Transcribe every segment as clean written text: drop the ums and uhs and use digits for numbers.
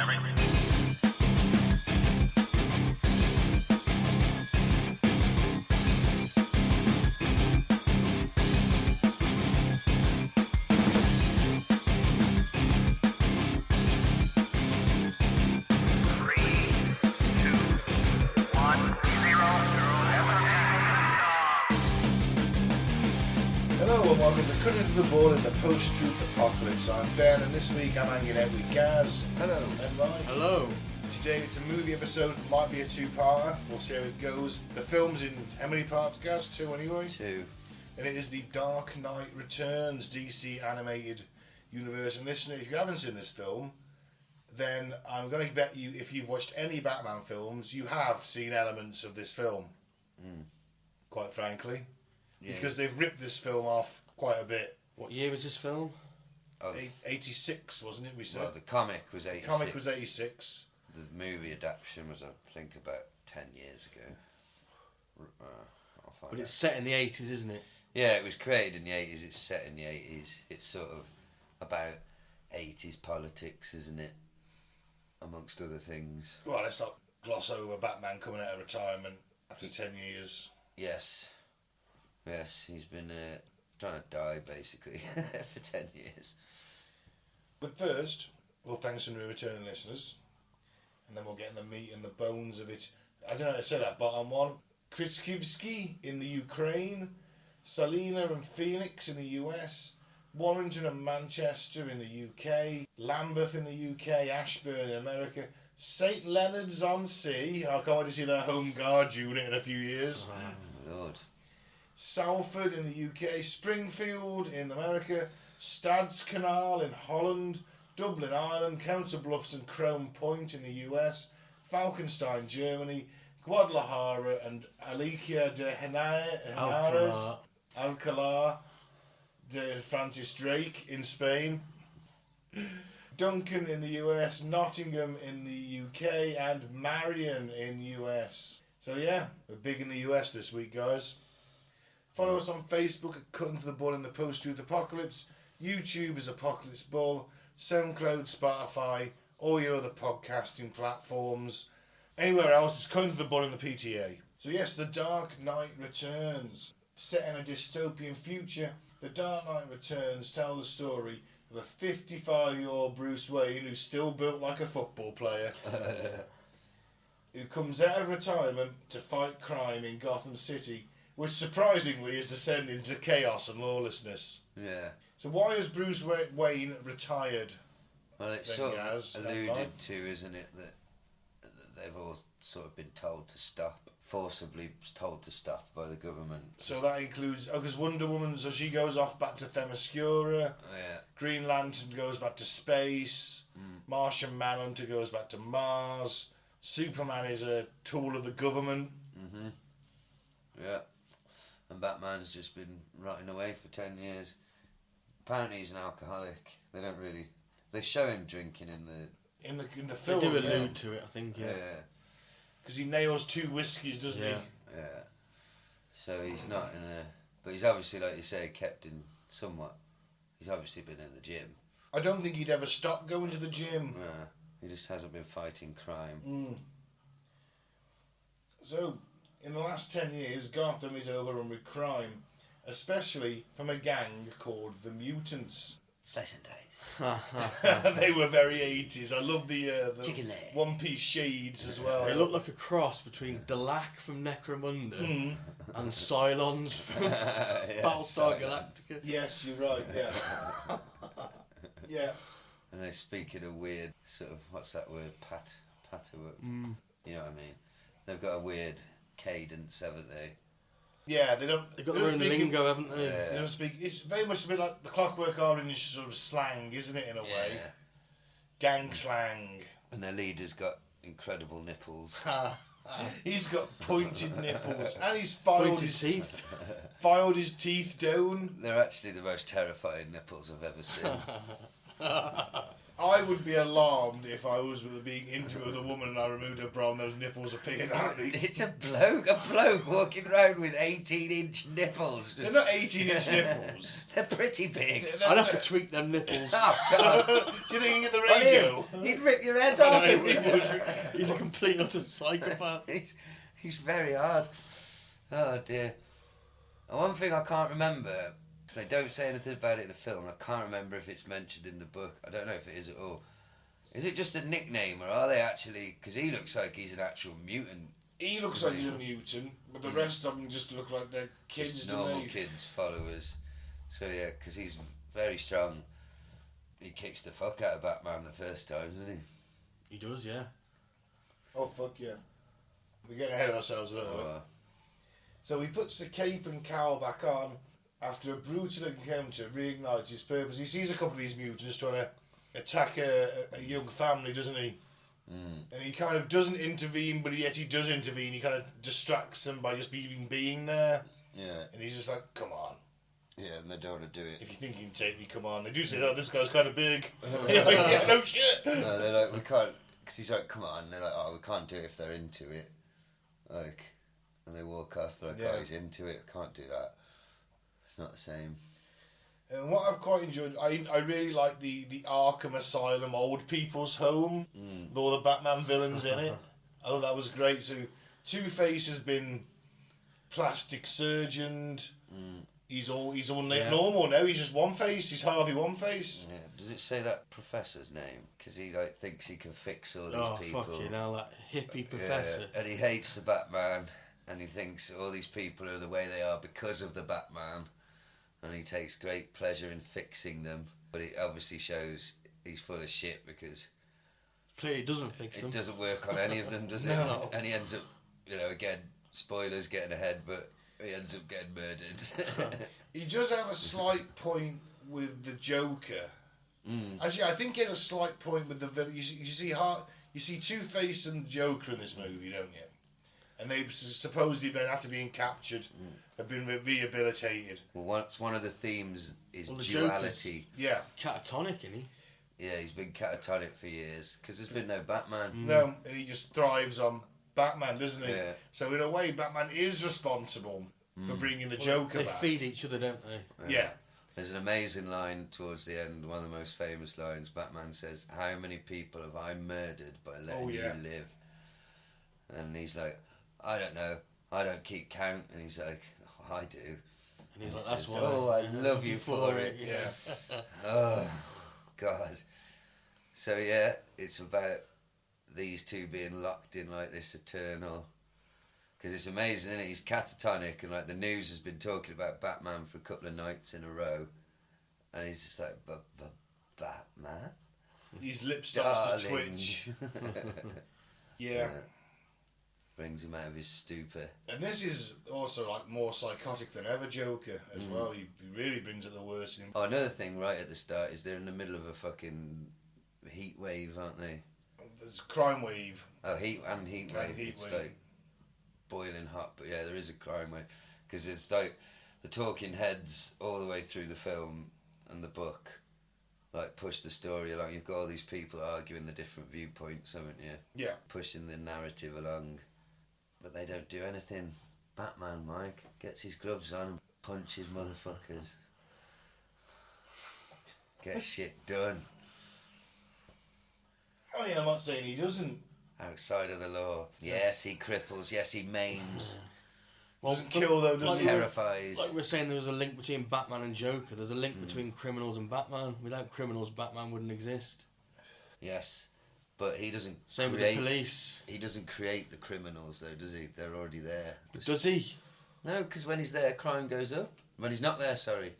Hello and welcome to Cutting to the Ball in the Post-Truth Apocalypse. I'm Ben and this week I'm hanging out with Gaz. Hello. And Mike. Hello. Today it's a movie episode, might be a two-parter, we'll see how it goes. The film's in how many parts, Gaz? Two anyway? Two. And it is the Dark Knight Returns DC animated universe. And listen, if you haven't seen this film, then I'm going to bet you if you've watched any Batman films, you have seen elements of this film. Quite frankly. Yeah. Because they've ripped this film off quite a bit. What year was this film? 86, wasn't it, we said? Well, the comic was 86. The comic was 86. The movie adaptation was, I think, about 10 years ago. But it's set in the 80s, isn't it? Yeah, it was created in the 80s. It's set in the 80s. It's sort of about 80s politics, isn't it? Amongst other things. Well, let's not gloss over Batman coming out of retirement after 10 years. Yes. Yes, he's been trying to die, basically, for 10 years. But first, we'll thank some new returning listeners. And then we'll get in the meat and the bones of it. I don't know how to say that. Bottom one. Krzyzewski in the Ukraine. Salina and Phoenix in the US. Warrington and Manchester in the UK. Lambeth in the UK. Ashburn in America. St Leonard's on Sea. I can't wait to see their home guard unit in a few years. Oh, Lord. Salford in the UK, Springfield in America, Stadskanal in Holland, Dublin, Ireland, Council Bluffs and Crown Point in the US, Falkenstein, Germany, Guadalajara and Alicia de Henares, Alcalá de Francis Drake in Spain, Duncan in the US, Nottingham in the UK and Marion in the US. So yeah, we're big in the US this week, guys. Follow us on Facebook at Cutting to the Ball in the Post-Truth Apocalypse. YouTube is Apocalypse Ball. SoundCloud, Spotify, all your other podcasting platforms. Anywhere else, it's Cutting to the Ball in the PTA. So yes, The Dark Knight Returns. Set in a dystopian future, The Dark Knight Returns tells the story of a 55-year-old Bruce Wayne who's still built like a football player. Who comes out of retirement to fight crime in Gotham City, which surprisingly is descending to chaos and lawlessness. Yeah. So why has Bruce Wayne retired? Well, it's then, sort Gaz, of alluded to, isn't it, that they've all sort of been told to stop, forcibly told to stop by the government. So that includes, because Wonder Woman, so she goes off back to Themyscira, Yeah. Green Lantern goes back to space, Martian Manhunter goes back to Mars, Superman is a tool of the government. Yeah. And Batman's just been rotting away for 10 years. Apparently he's an alcoholic. They don't really... They show him drinking in the film. They do allude to it, I think, yeah. Because he nails 2 whiskies, doesn't he? Yeah. So he's not in a... But he's obviously, like you say, kept in somewhat... He's obviously been in the gym. I don't think he'd ever stop going to the gym. No, he just hasn't been fighting crime. So... In the last 10 years, Gotham is overrun with crime, especially from a gang called the Mutants. Slice and dice. They were very 80s. I love the Chicken leg. one-piece shades as well. They look like a cross between Dalak from Necromunda and Cylons from Battlestar Galactica. Yes, you're right, yeah. Yeah. And they speak in a weird sort of, what's that word? Patterwork. You know what I mean? They've got a weird cadence, haven't they? Yeah, they don't... They've got their own lingo, haven't they? They don't speak... It's very much a bit like the Clockwork Orange sort of slang, isn't it, in a way? Gang slang. And their leader's got incredible nipples. He's got pointed nipples. And he's filed his teeth. Filed his teeth down. They're actually the most terrifying nipples I've ever seen. I would be alarmed if I was being intimate with a woman and I removed her bra and those nipples appeared at me. It's a bloke walking around with 18-inch nipples. They're not 18-inch nipples. They're pretty big. I'd have to tweak them nipples. Oh, God. Do you think you can get the radio? He'd rip your head off. He's a complete utter psychopath. He's very hard. Oh, dear. And one thing I can't remember, because they don't say anything about it in the film, I can't remember if it's mentioned in the book. I don't know if it is at all. Is it just a nickname, or are they actually... Because he looks like he's an actual mutant. He looks like he's a mutant, but the rest of them just look like they're kids, Just don't normal they? kids, followers. So, yeah, because he's very strong. He kicks the fuck out of Batman the first time, doesn't he? He does, yeah. Oh, fuck yeah. We're getting ahead of ourselves a little bit. So he puts the cape and cowl back on. After a brutal encounter, reignites his purpose. He sees a couple of these mutants trying to attack a young family, doesn't he? Mm. And he kind of doesn't intervene, but yet he does intervene. He kind of distracts them by just being there. Yeah. And he's just like, come on. Yeah, and they don't want to do it. If you think you can take me, come on. They do say, oh, this guy's kind of big. You're like, yeah, no shit. No, they're like, we can't... Because he's like, come on. They're like, oh, we can't do it if they're into it. Like... And they walk off like, oh, he's into it, can't do that. It's not the same. And what I've quite enjoyed, I really like the Arkham Asylum old people's home, with all the Batman villains in it. I thought that was great. So Two-Face has been plastic surgeoned. He's all normal now. He's just One-Face. He's Harvey One-Face. Yeah. Does it say that professor's name? Because he like thinks he can fix all these people. Oh, fucking hell, that hippie professor. Yeah. And he hates the Batman. And he thinks all these people are the way they are because of the Batman. And he takes great pleasure in fixing them. But it obviously shows he's full of shit because... Clearly it doesn't fix them. It doesn't work on any of them, does it? No. And he ends up, again, spoilers getting ahead, but he ends up getting murdered. He does have a slight point with the Joker. Actually, I think he had a slight point with the villain. You see Two-Face and Joker in this movie, don't you? And they've supposedly been after being captured, have been rehabilitated. Well, one of the themes is the duality. Yeah. Catatonic, isn't he? Yeah, he's been catatonic for years because there's been no Batman. No, and he just thrives on Batman, doesn't he? Yeah. So in a way, Batman is responsible for bringing the Joker They back. feed each other, don't they? Yeah. There's an amazing line towards the end, one of the most famous lines. Batman says, "How many people have I murdered by letting you live?" And he's like, "I don't know. I don't keep count." And he's like, "Oh, I do." And he's like, "That's why." "Oh, I love you for it." Yeah. Oh, God. So, yeah, it's about these two being locked in like this eternal... Because it's amazing, isn't it? He's catatonic and like the news has been talking about Batman for a couple of nights in a row. And he's just like, Batman? His lips starts to twitch. Yeah. Brings him out of his stupor. And this is also like more psychotic than ever Joker as well. He really brings out the worst in him. Oh, another thing right at the start is they're in the middle of a fucking heat wave, aren't they? There's a crime wave. Oh, heat wave. It's wave. like boiling hot, but yeah, there is a crime wave. Because it's like the talking heads all the way through the film and the book. Like, push the story along. You've got all these people arguing the different viewpoints, haven't you? Yeah. Pushing the narrative along. But they don't do anything. Batman, Mike, gets his gloves on and punches motherfuckers. Gets shit done. Oh yeah, I'm not saying he doesn't. Outside of the law. Yes, he cripples. Yes, he maims. Doesn't kill though, does he? Terrifies. Like we're saying there was a link between Batman and Joker. There's a link between criminals and Batman. Without criminals, Batman wouldn't exist. Yes. But he doesn't Same create... with the police. He doesn't create the criminals, though, does he? They're already there. Does he? No, because when he's there, crime goes up. When he's not there, sorry.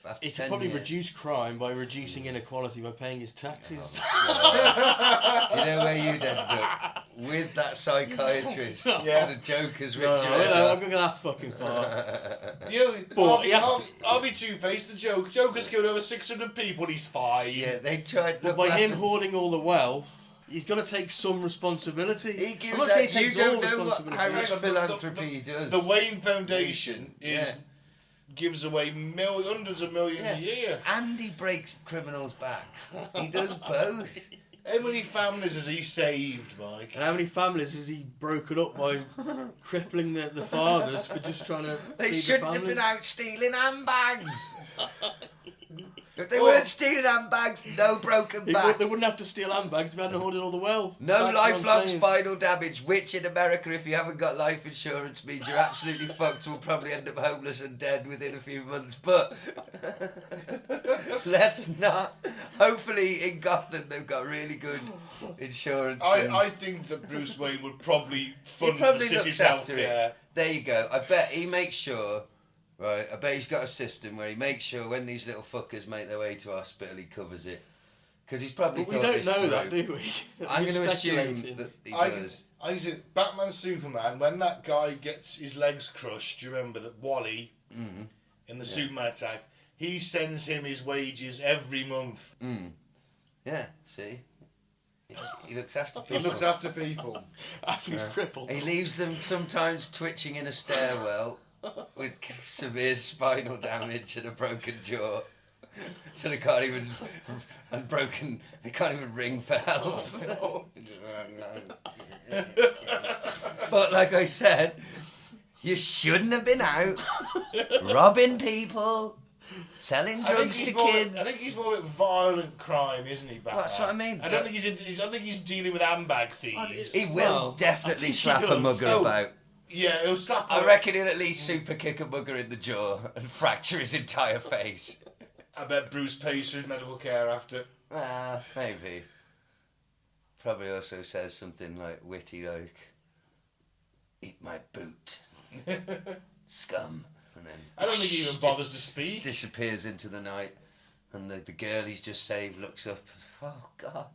After He could 10 probably years. reduce crime by reducing inequality by paying his taxes. Oh, do you know where you'd end up? With that psychiatrist. Yeah. The Joker's No, Richard. I'm going that fucking far. You know, But he has to- Harvey Two-Face, the Joker. Joker's killed over 600 people. He's fine. Yeah, they tried... But by him hoarding all the wealth, he's got to take some responsibility. He gives I'm not saying he you takes all don't know responsibility. how much The- philanthropy he does. The Wayne Foundation is gives away hundreds of millions a year. And he breaks criminals' backs. He does both. How many families has he saved, Mike? And how many families has he broken up by crippling the fathers for just trying to They feed shouldn't the have been families? out stealing handbags. If they weren't stealing handbags, no broken back. They wouldn't have to steal handbags if they hadn't hoarded all the wealth. No That's what I'm lifelong saying. spinal damage, which in America, if you haven't got life insurance, means you're absolutely fucked. Will probably end up homeless and dead within a few months. But let's not. Hopefully, in Gotham, they've got really good insurance. I think that Bruce Wayne would probably fund probably the city's looks after healthcare. There you go. I bet he makes sure. Right, I bet he's got a system where he makes sure when these little fuckers make their way to hospital, he covers it. Because he's probably But we thought don't this know through. that, do we? I'm going We're to assume speculating. that he I does. say Batman Superman, when that guy gets his legs crushed, do you remember that Wally, in the Superman attack, he sends him his wages every month. Yeah, see? He looks after He people. looks after people. After he's crippled. He leaves them sometimes twitching in a stairwell with severe spinal damage and a broken jaw. So they can't even they can't even ring for help. But like I said, you shouldn't have been out robbing people, selling drugs to kids. I think he's more about violent crime, isn't he, Batman? That's what I mean. I don't think he's dealing with handbag thieves. He will Well, I definitely think he slap a does. mugger Oh. about. Yeah, he'll slap. I reckon he'll at least super kick a mugger in the jaw and fracture his entire face. I bet Bruce pays for his medical care after. Maybe. Probably also says something like witty like, "Eat my boot, scum," and then I don't think he even bothers to speak. disappears into the night, and the girl he's just saved looks up. Oh God,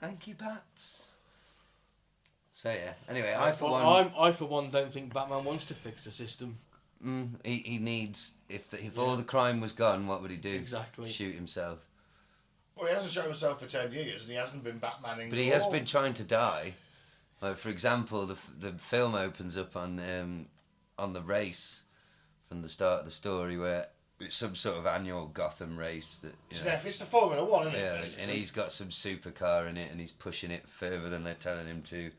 thank you, Bats. So yeah. Anyway, I for one don't think Batman wants to fix the system. he needs if all the crime was gone, what would he do? Exactly. Shoot himself. Well, he hasn't shot himself for 10 years, and he hasn't been Batmaning. But he has been trying to die. Like for example, the film opens up on the race from the start of the story, where it's some sort of annual Gotham race that. It's the Formula One, isn't it? Yeah, basically? and he's got some supercar in it, and he's pushing it further than they're telling him to.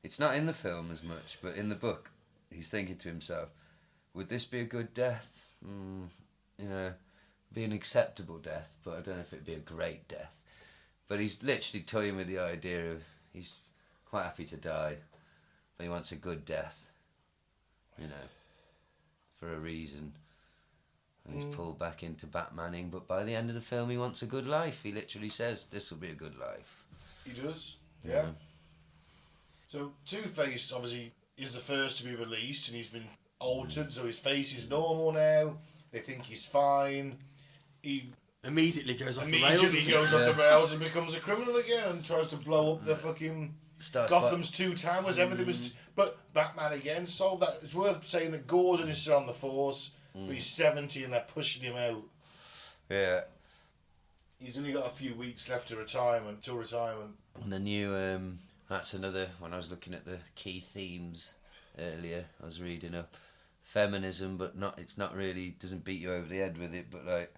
It's not in the film as much, but in the book, he's thinking to himself, "Would this be a good death? Be an acceptable death, but I don't know if it'd be a great death." But he's literally toying with the idea of he's quite happy to die, but he wants a good death, for a reason. And he's pulled back into Batmaning, but by the end of the film, he wants a good life. He literally says, "This will be a good life." He does, yeah. So Two-Face, obviously, is the first to be released, and he's been altered, so his face is normal now. They think he's fine. He Immediately goes off immediately the rails. goes off the rails and becomes a criminal again and tries to blow up the fucking Gotham's two towers. Everything was... But Batman again solved that. It's worth saying that Gordon is still on the force, but he's 70 and they're pushing him out. Yeah. He's only got a few weeks left to retirement. And the new... that's another... When I was looking at the key themes earlier, I was reading up feminism, but it's not really... Doesn't beat you over the head with it, but like...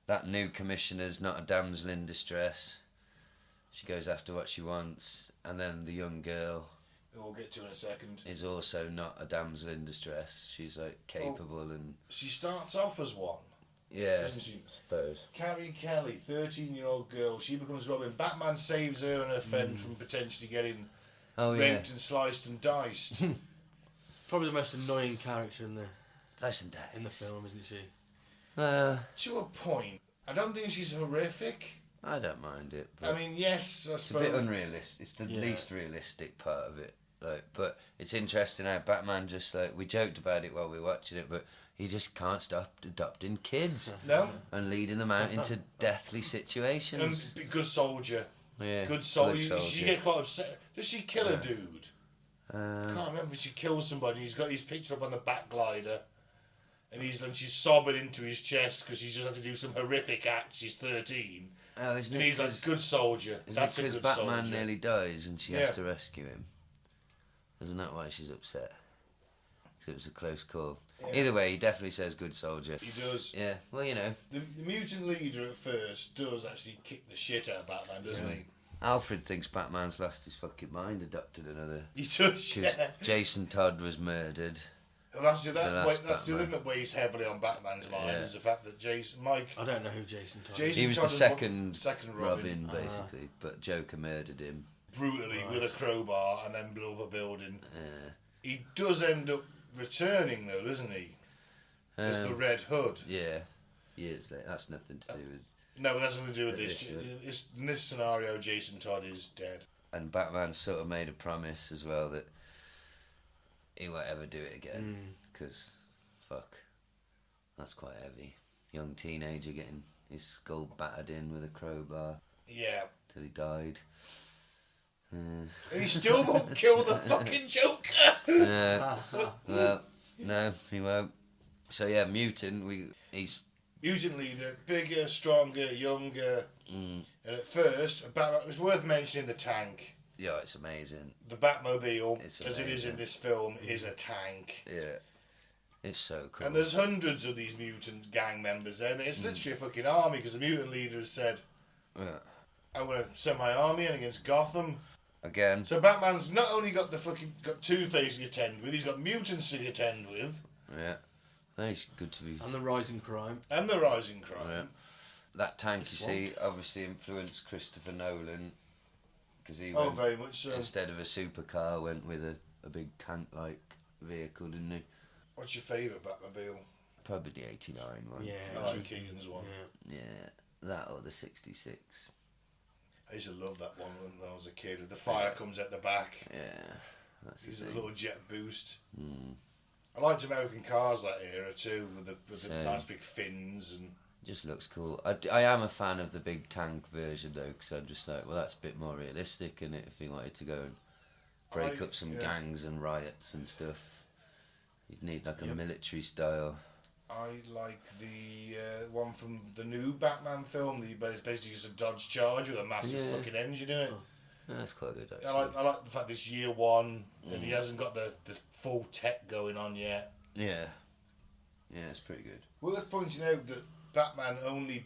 That new commissioner's not a damsel in distress. She goes after what she wants. And then the young girl... We'll get to in a second. Is also not a damsel in distress. She's like capable and... She starts off as one. Yeah, Doesn't she? I suppose. Carrie Kelly, 13-year-old girl. She becomes Robin. Batman saves her and her friend from potentially getting raped and sliced and diced. Probably the most annoying character in the Nice and dead. in the film, isn't she? To a point. I don't think she's horrific. I don't mind it. But I mean, yes, I it's a suppose. bit unrealistic. It's the least realistic part of it. Like, but it's interesting how Batman just like we joked about it while we were watching it, but he just can't stop adopting kids No. and leading them out into deathly situations. And good soldier. Yeah, Good soldier. She get quite upset. Does she kill a dude? I Um, can't remember if she kills somebody. He's got his picture up on the back glider. And she's sobbing into his chest because she's just had to do some horrific act. She's 13. oh, isn't And it he's like, 'cause- good soldier. Is That's it a because good Batman soldier. nearly dies and she Yeah. has to rescue him? Isn't that why she's upset? because it was a close call. Yeah. Either way, he definitely says good soldier. He does. Yeah, well, you know. The mutant leader at first does actually kick the shit out of Batman, doesn't he? Alfred thinks Batman's lost his fucking mind, adopted another. He does, Because yeah. Jason Todd was murdered. Well, that's the Batman. thing that weighs heavily on Batman's mind Yeah. is the fact that Mike. I don't know who Jason Todd Jason is. He was Todd the is second Robin, basically, but Joker murdered him. Brutally with a crowbar and then blew up a building. Yeah. He does end up returning though, doesn't he? As the Red Hood. Yeah. Years later. That's nothing to do with... No, that's nothing to do with this. This In this scenario, Jason Todd is dead. And Batman sort of made a promise as well that he won't ever do it again. Because, fuck, that's quite heavy. Young teenager getting his skull battered in with a crowbar Yeah. till he died. And he still won't kill the fucking Joker! Well, no, he won't. So yeah, Mutant, he's... Mutant leader, bigger, stronger, younger. And at first, it was worth mentioning the tank. Yeah, it's amazing. The Batmobile, It's as it is in amazing. this film, is a tank. Yeah. It's so cool. And there's hundreds of these mutant gang members there, and it's literally a fucking army, because the mutant leader has said, I'm going to send my army in against Gotham. Again. So Batman's not only got Two-Face to contend with, he's got mutants to contend with. Yeah. It's good to be... And the rising crime. And the rising crime. Yeah. That tank, It's you see, obviously influenced Christopher Nolan, because he Oh, went, very much so. instead of a supercar, went with a big tank-like vehicle, didn't he? What's your favourite Batmobile? Probably the 89 one. Yeah. I like Keaton's one. Yeah. Yeah, that or the 66. I used to love that one when I was a kid. The fire comes at the back. Yeah, that's It's the a thing. little jet boost. I liked American cars that era too, with the Same. nice big fins and. Just looks cool. I am a fan of the big tank version though, because I'm just like, well, that's a bit more realistic, and if he wanted to go and break up some gangs and riots and stuff, you'd need like a military style. I like the one from the new Batman film. But it's basically just a Dodge Charger with a massive fucking engine in it. Yeah, that's quite good actually. I like the fact that it's year one and he hasn't got the full tech going on yet. Yeah, it's pretty good. Worth pointing out that Batman only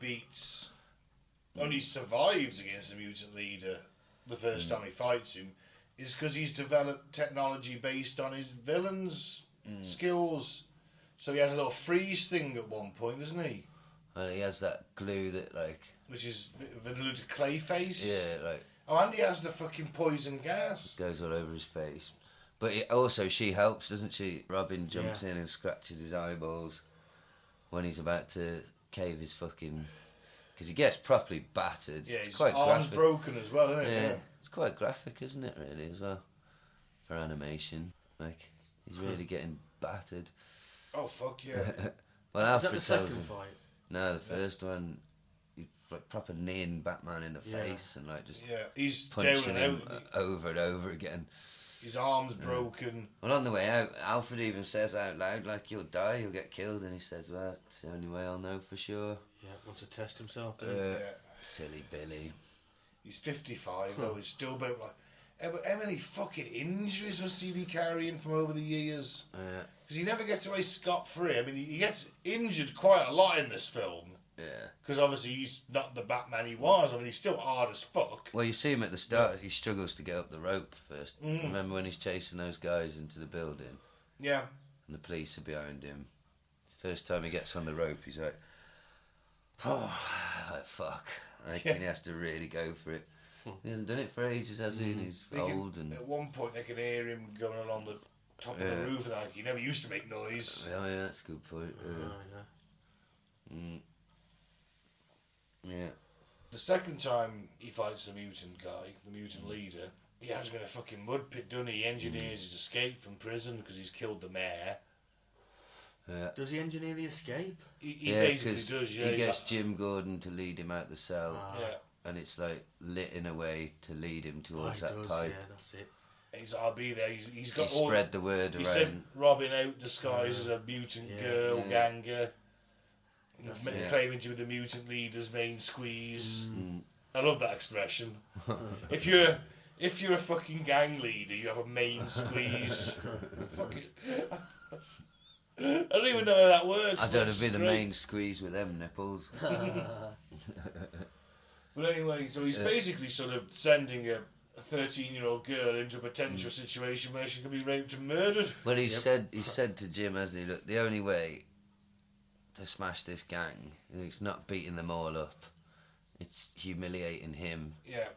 survives against the mutant leader the first time he fights him, is because he's developed technology based on his villain's skills. So he has a little freeze thing at one point, doesn't he? Well, he has that glue that like... Which is the glue to Clayface. Yeah, like... Oh, and he has the fucking poison gas. goes all over his face. But she helps, doesn't she? Robin jumps in and scratches his eyeballs when he's about to cave his fucking... Because he gets properly battered. Yeah, it's his quite arm's graphic. broken as well, isn't it? Yeah, it's quite graphic, isn't it, really, as well? For animation. Like, he's really getting battered. Oh, fuck yeah. Well, Is that Alfred the tells second him... fight? No, the first one, he like proper kneeing Batman in the Yeah. face and like just Yeah, he's punching down him and out. over and over again. His arm's broken. Well, on the way out, Alfred even says out loud, like, you'll die, you'll get killed. And he says, well, it's the only way I'll know for sure. Yeah, wants to test himself. Yeah. Silly Billy. He's 55 though, he's still about like... How many fucking injuries must he be carrying from over the years? Because he never gets away scot-free. I mean, he gets injured quite a lot in this film. Yeah. Because obviously he's not the Batman he was. I mean, he's still hard as fuck. Well, you see him at the start, he struggles to get up the rope first. Remember when he's chasing those guys into the building? Yeah. And the police are behind him. First time he gets on the rope, he's like, oh, like, fuck. Like, and he has to really go for it. He hasn't done it for ages, has he? And he's old and... At one point, they can hear him going along the top of the roof, and they're like, he never used to make noise. Oh, yeah, that's a good point. Yeah. The second time he fights the mutant guy, the mutant leader, he has him in a fucking mud pit, doesn't he? He engineers his escape from prison because he's killed the mayor. Yeah. Does he engineer the escape? He basically 'cause does, yeah. He He's gets like- Jim Gordon to lead him out the cell. yeah. And it's like lit in a way to lead him towards that does, pipe. yeah, that's it. He's like, I'll be there. He's He got all... spread the word He around. sent Robin out disguised as a mutant Yeah. girl, Yeah. ganger. it. Claiming to be the mutant leader's main squeeze. I love that expression. If you're a fucking gang leader, you have a main squeeze. Fuck it. even know how that works. I don't want to be the main squeeze with them nipples. But anyway, so he's basically sort of sending a 13-year-old girl into a potential situation where she could be raped and murdered. Well, he said to Jim, hasn't he, look, the only way to smash this gang, it's not beating them all up, it's humiliating him. Yeah.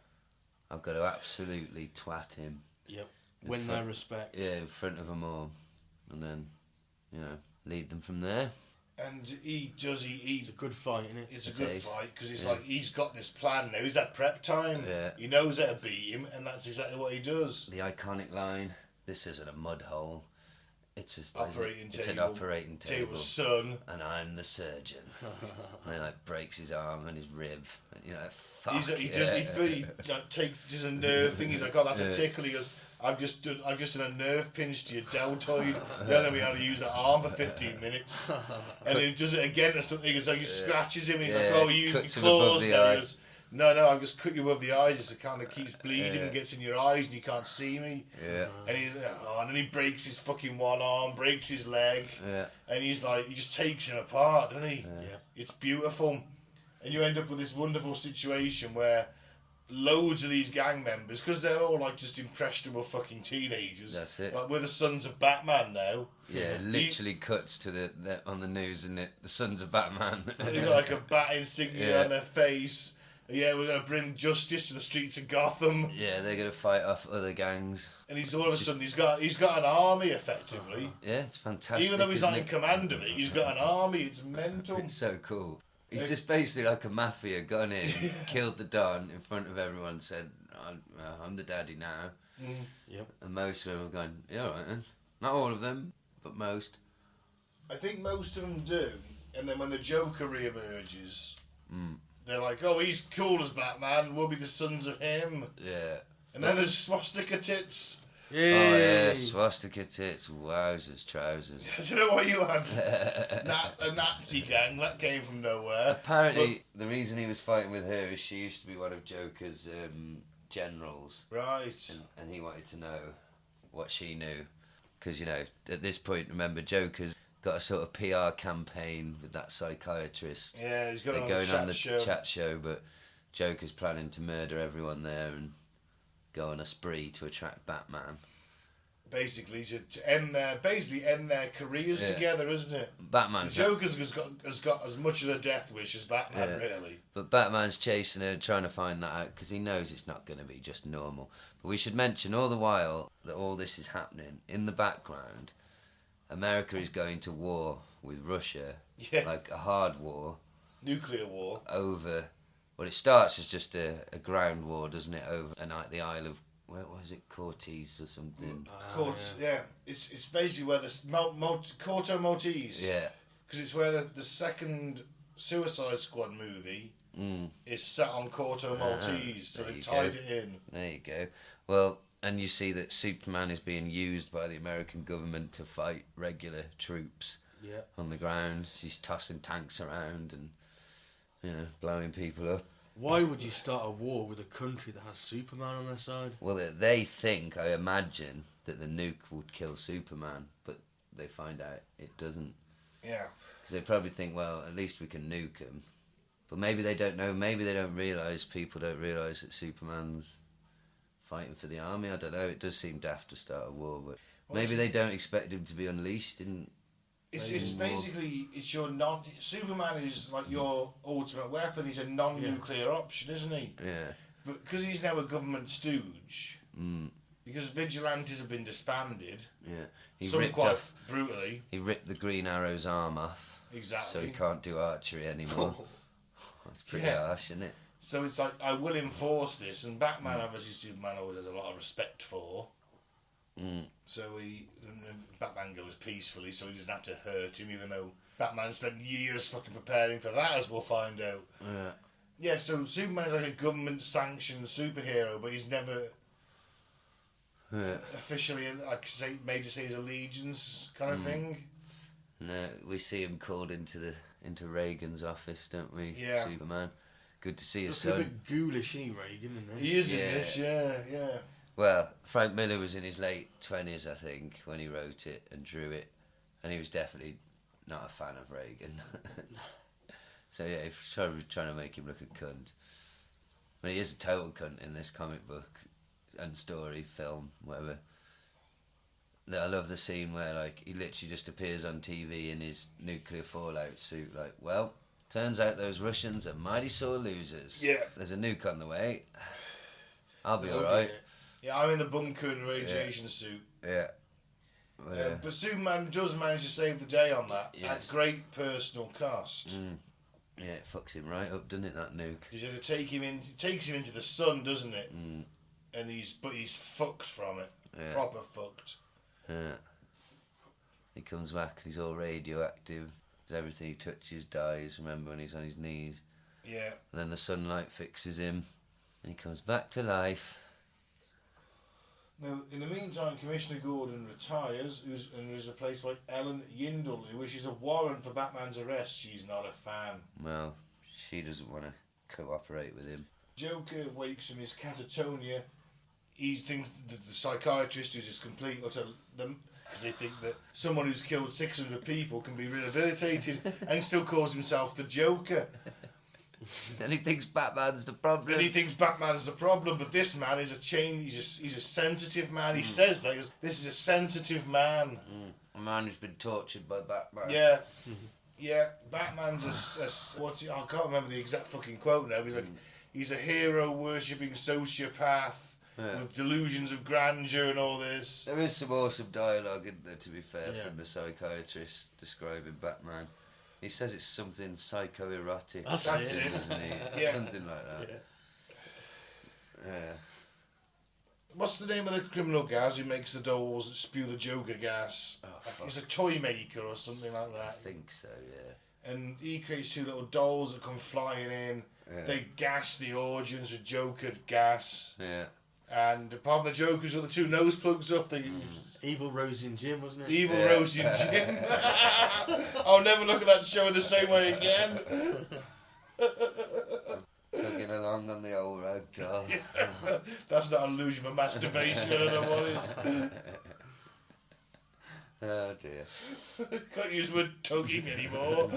I've got to absolutely twat him. Yep. Win their respect. Yeah, in front of them all. And then, lead them from there. And it's a good fight, isn't it? It's a good fight because it's like he's got this plan now. He's at prep time. Yeah. He knows how to beat him, and that's exactly what he does. The iconic line: "This isn't a mud hole. It's an operating table, son, and I'm the surgeon." And he breaks his arm and his rib. And, fuck. He takes just a nerve thing. He's like, "Oh, that's a tickle." He goes, I've just done a nerve pinch to your deltoid. Then we had to use that arm for 15 minutes, and he does it again or something. So he scratches him. And he's like, "Oh, you use your claws." And he goes, No, I've just cut you above the eyes. Just it kind of keeps bleeding and gets in your eyes, and you can't see me. Yeah. And and then he breaks his fucking one arm, breaks his leg, and he just takes him apart, doesn't he? Yeah. It's beautiful, and you end up with this wonderful situation where loads of these gang members, because they're all just impressionable fucking teenagers. That's it. We're the sons of Batman now. Yeah, literally cuts to the on the news, and the sons of Batman. They've got a bat insignia on their face. Yeah, we're going to bring justice to the streets of Gotham. Yeah, they're going to fight off other gangs. And he's all of a sudden he's got an army effectively. Yeah, it's fantastic. Even though he's not in command of it, he's got an army. It's mental. It's so cool. He's just basically like a mafia, gone in, killed the Don in front of everyone, said, I'm the daddy now. Yep. And most of them have gone, yeah, all right then. Not all of them, but most. I think most of them do. And then when the Joker re-emerges, they're like, oh, he's cool as Batman, we'll be the sons of him. Yeah. And then there's swastika tits. Yay. Oh yeah, swastika tits, wowzers, trousers. I don't know what you had. A Nazi gang, that came from nowhere. Apparently, the reason he was fighting with her is she used to be one of Joker's generals. Right. And he wanted to know what she knew. Because, at this point, remember, Joker's got a sort of PR campaign with that psychiatrist. Yeah, he's got going on the chat show, but Joker's planning to murder everyone there and go on a spree to attract Batman. Basically, to end their careers together, isn't it? The Joker's has got as much of a death wish as Batman, really. But Batman's chasing her, trying to find that out, because he knows it's not going to be just normal. But we should mention all the while that all this is happening, in the background, America is going to war with Russia, like a hard war. Nuclear war. Over, well, it starts as just a ground war, doesn't it, over the Isle of, where was it, Cortes or something? It's basically where the Corto Maltese. Yeah. Because it's where the second Suicide Squad movie is set on Corto Maltese, so they tied it in. There you go. Well, and you see that Superman is being used by the American government to fight regular troops on the ground. She's tossing tanks around and, blowing people up. Why would you start a war with a country that has Superman on their side? Well, they think, I imagine, that the nuke would kill Superman, but they find out it doesn't. Yeah. Because they probably think, well, at least we can nuke him. But maybe they don't know, maybe they don't realise, people don't realise that Superman's fighting for the army. I don't know, it does seem daft to start a war, but maybe they don't expect him to be unleashed in... It's basically, it's your Superman is like your ultimate weapon. He's a non-nuclear option, isn't he? Yeah. But because he's now a government stooge, because vigilantes have been disbanded, he brutally. He ripped the Green Arrow's arm off. Exactly. So he can't do archery anymore. That's pretty harsh, isn't it? So it's like, I will enforce this, and Batman, obviously Superman always has a lot of respect for. So Batman goes peacefully, so he doesn't have to hurt him, even though Batman spent years fucking preparing for that, as we'll find out. Yeah, so Superman is like a government-sanctioned superhero, but he's never officially made to say his allegiance kind of thing. No, we see him called into Reagan's office, don't we? Yeah. Superman. Good to see his son. son. A bit ghoulish, isn't he, Reagan? In this? He is in this, yeah. Well, Frank Miller was in his late 20s, I think, when he wrote it and drew it, and he was definitely not a fan of Reagan. So yeah, he's trying to make him look a cunt. But he is a total cunt in this comic book and story, film, whatever. I love the scene where like he literally just appears on TV in his nuclear fallout suit. Like, well, turns out those Russians are mighty sore losers. Yeah. There's a nuke on the way. I'll be alright. Yeah, I'm in the bunker and radiation suit. Yeah. But Superman does manage to save the day on that Yes. at great personal cost. Yeah, it fucks him right up, doesn't it, that nuke? He has to take him in. It takes him into the sun, doesn't it? And he's fucked from it. Yeah. Proper fucked. Yeah. He comes back and he's all radioactive. Everything he touches dies. Remember when he's on his knees? Yeah. And then the sunlight fixes him, and he comes back to life. Now, in the meantime, Commissioner Gordon retires and is replaced by Ellen Yindle, who wishes a warrant for Batman's arrest. She's not a fan. Well, she doesn't want to cooperate with him. Joker wakes from his catatonia. He thinks that the psychiatrist is his complete utter... Because they think that someone who's killed 600 people can be rehabilitated and still calls himself the Joker. And he thinks Batman's the problem. And he thinks Batman's the problem, but this man is he's a sensitive man. He says that. He goes, this is a sensitive man. A man who's been tortured by Batman. Yeah. Yeah, Batman's I can't remember the exact fucking quote now. He's like, he's a hero-worshipping sociopath with delusions of grandeur and all this. There is some awesome dialogue, isn't there, to be fair, Yeah. from the psychiatrist describing Batman. He says it's something psycho-erotic. That's it. Doesn't he? Yeah. Something like that. Yeah. What's the name of the criminal gas who makes the dolls that spew the Joker gas? Oh, fuck. It's a toy maker or something like I that. think so, yeah. And he creates two little dolls that come flying in. Yeah. They gas the audience with Joker gas. Yeah. And apart from the Joker's got the two nose plugs up. They Evil Rose in Jim, wasn't it? Evil Yeah. Rosie and Jim. I'll never look at that show in the same way again. Tugging along on the old rag doll. That's not an illusion for masturbation. I don't know what is. Oh dear. Can't use the word tugging anymore.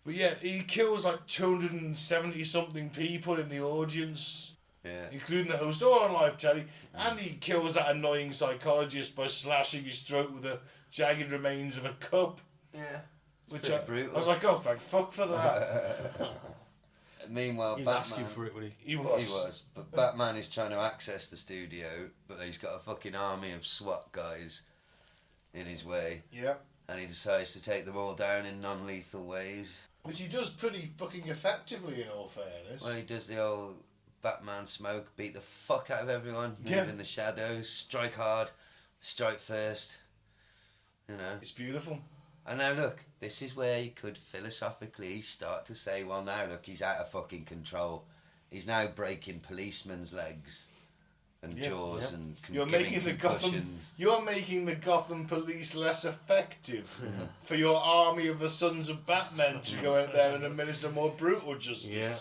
But yeah, he kills like 270 something people in the audience, Yeah. including the host, all on live telly, and he kills that annoying psychologist by slashing his throat with the jagged remains of a cup. Yeah. Which Pretty brutal. I was like, oh, thank fuck for that. Meanwhile, He was Batman. asking for it, wasn't he? He was. He was. But Batman is trying to access the studio, but he's got a fucking army of SWAT guys in his way, Yeah. and he decides to take them all down in non-lethal ways. Which he does pretty fucking effectively, in all fairness. Well, he does the old Batman smoke, beat the fuck out of everyone, move Yeah. in the shadows, strike hard, strike first. You know. It's beautiful. And now look, this is where you could philosophically start to say, well now look, he's out of fucking control. He's now breaking policemen's legs and Yeah, jaws yeah. and You're giving making the concussions. Gotham police less effective for your army of the sons of Batman to go out there and administer more brutal justice. Yeah.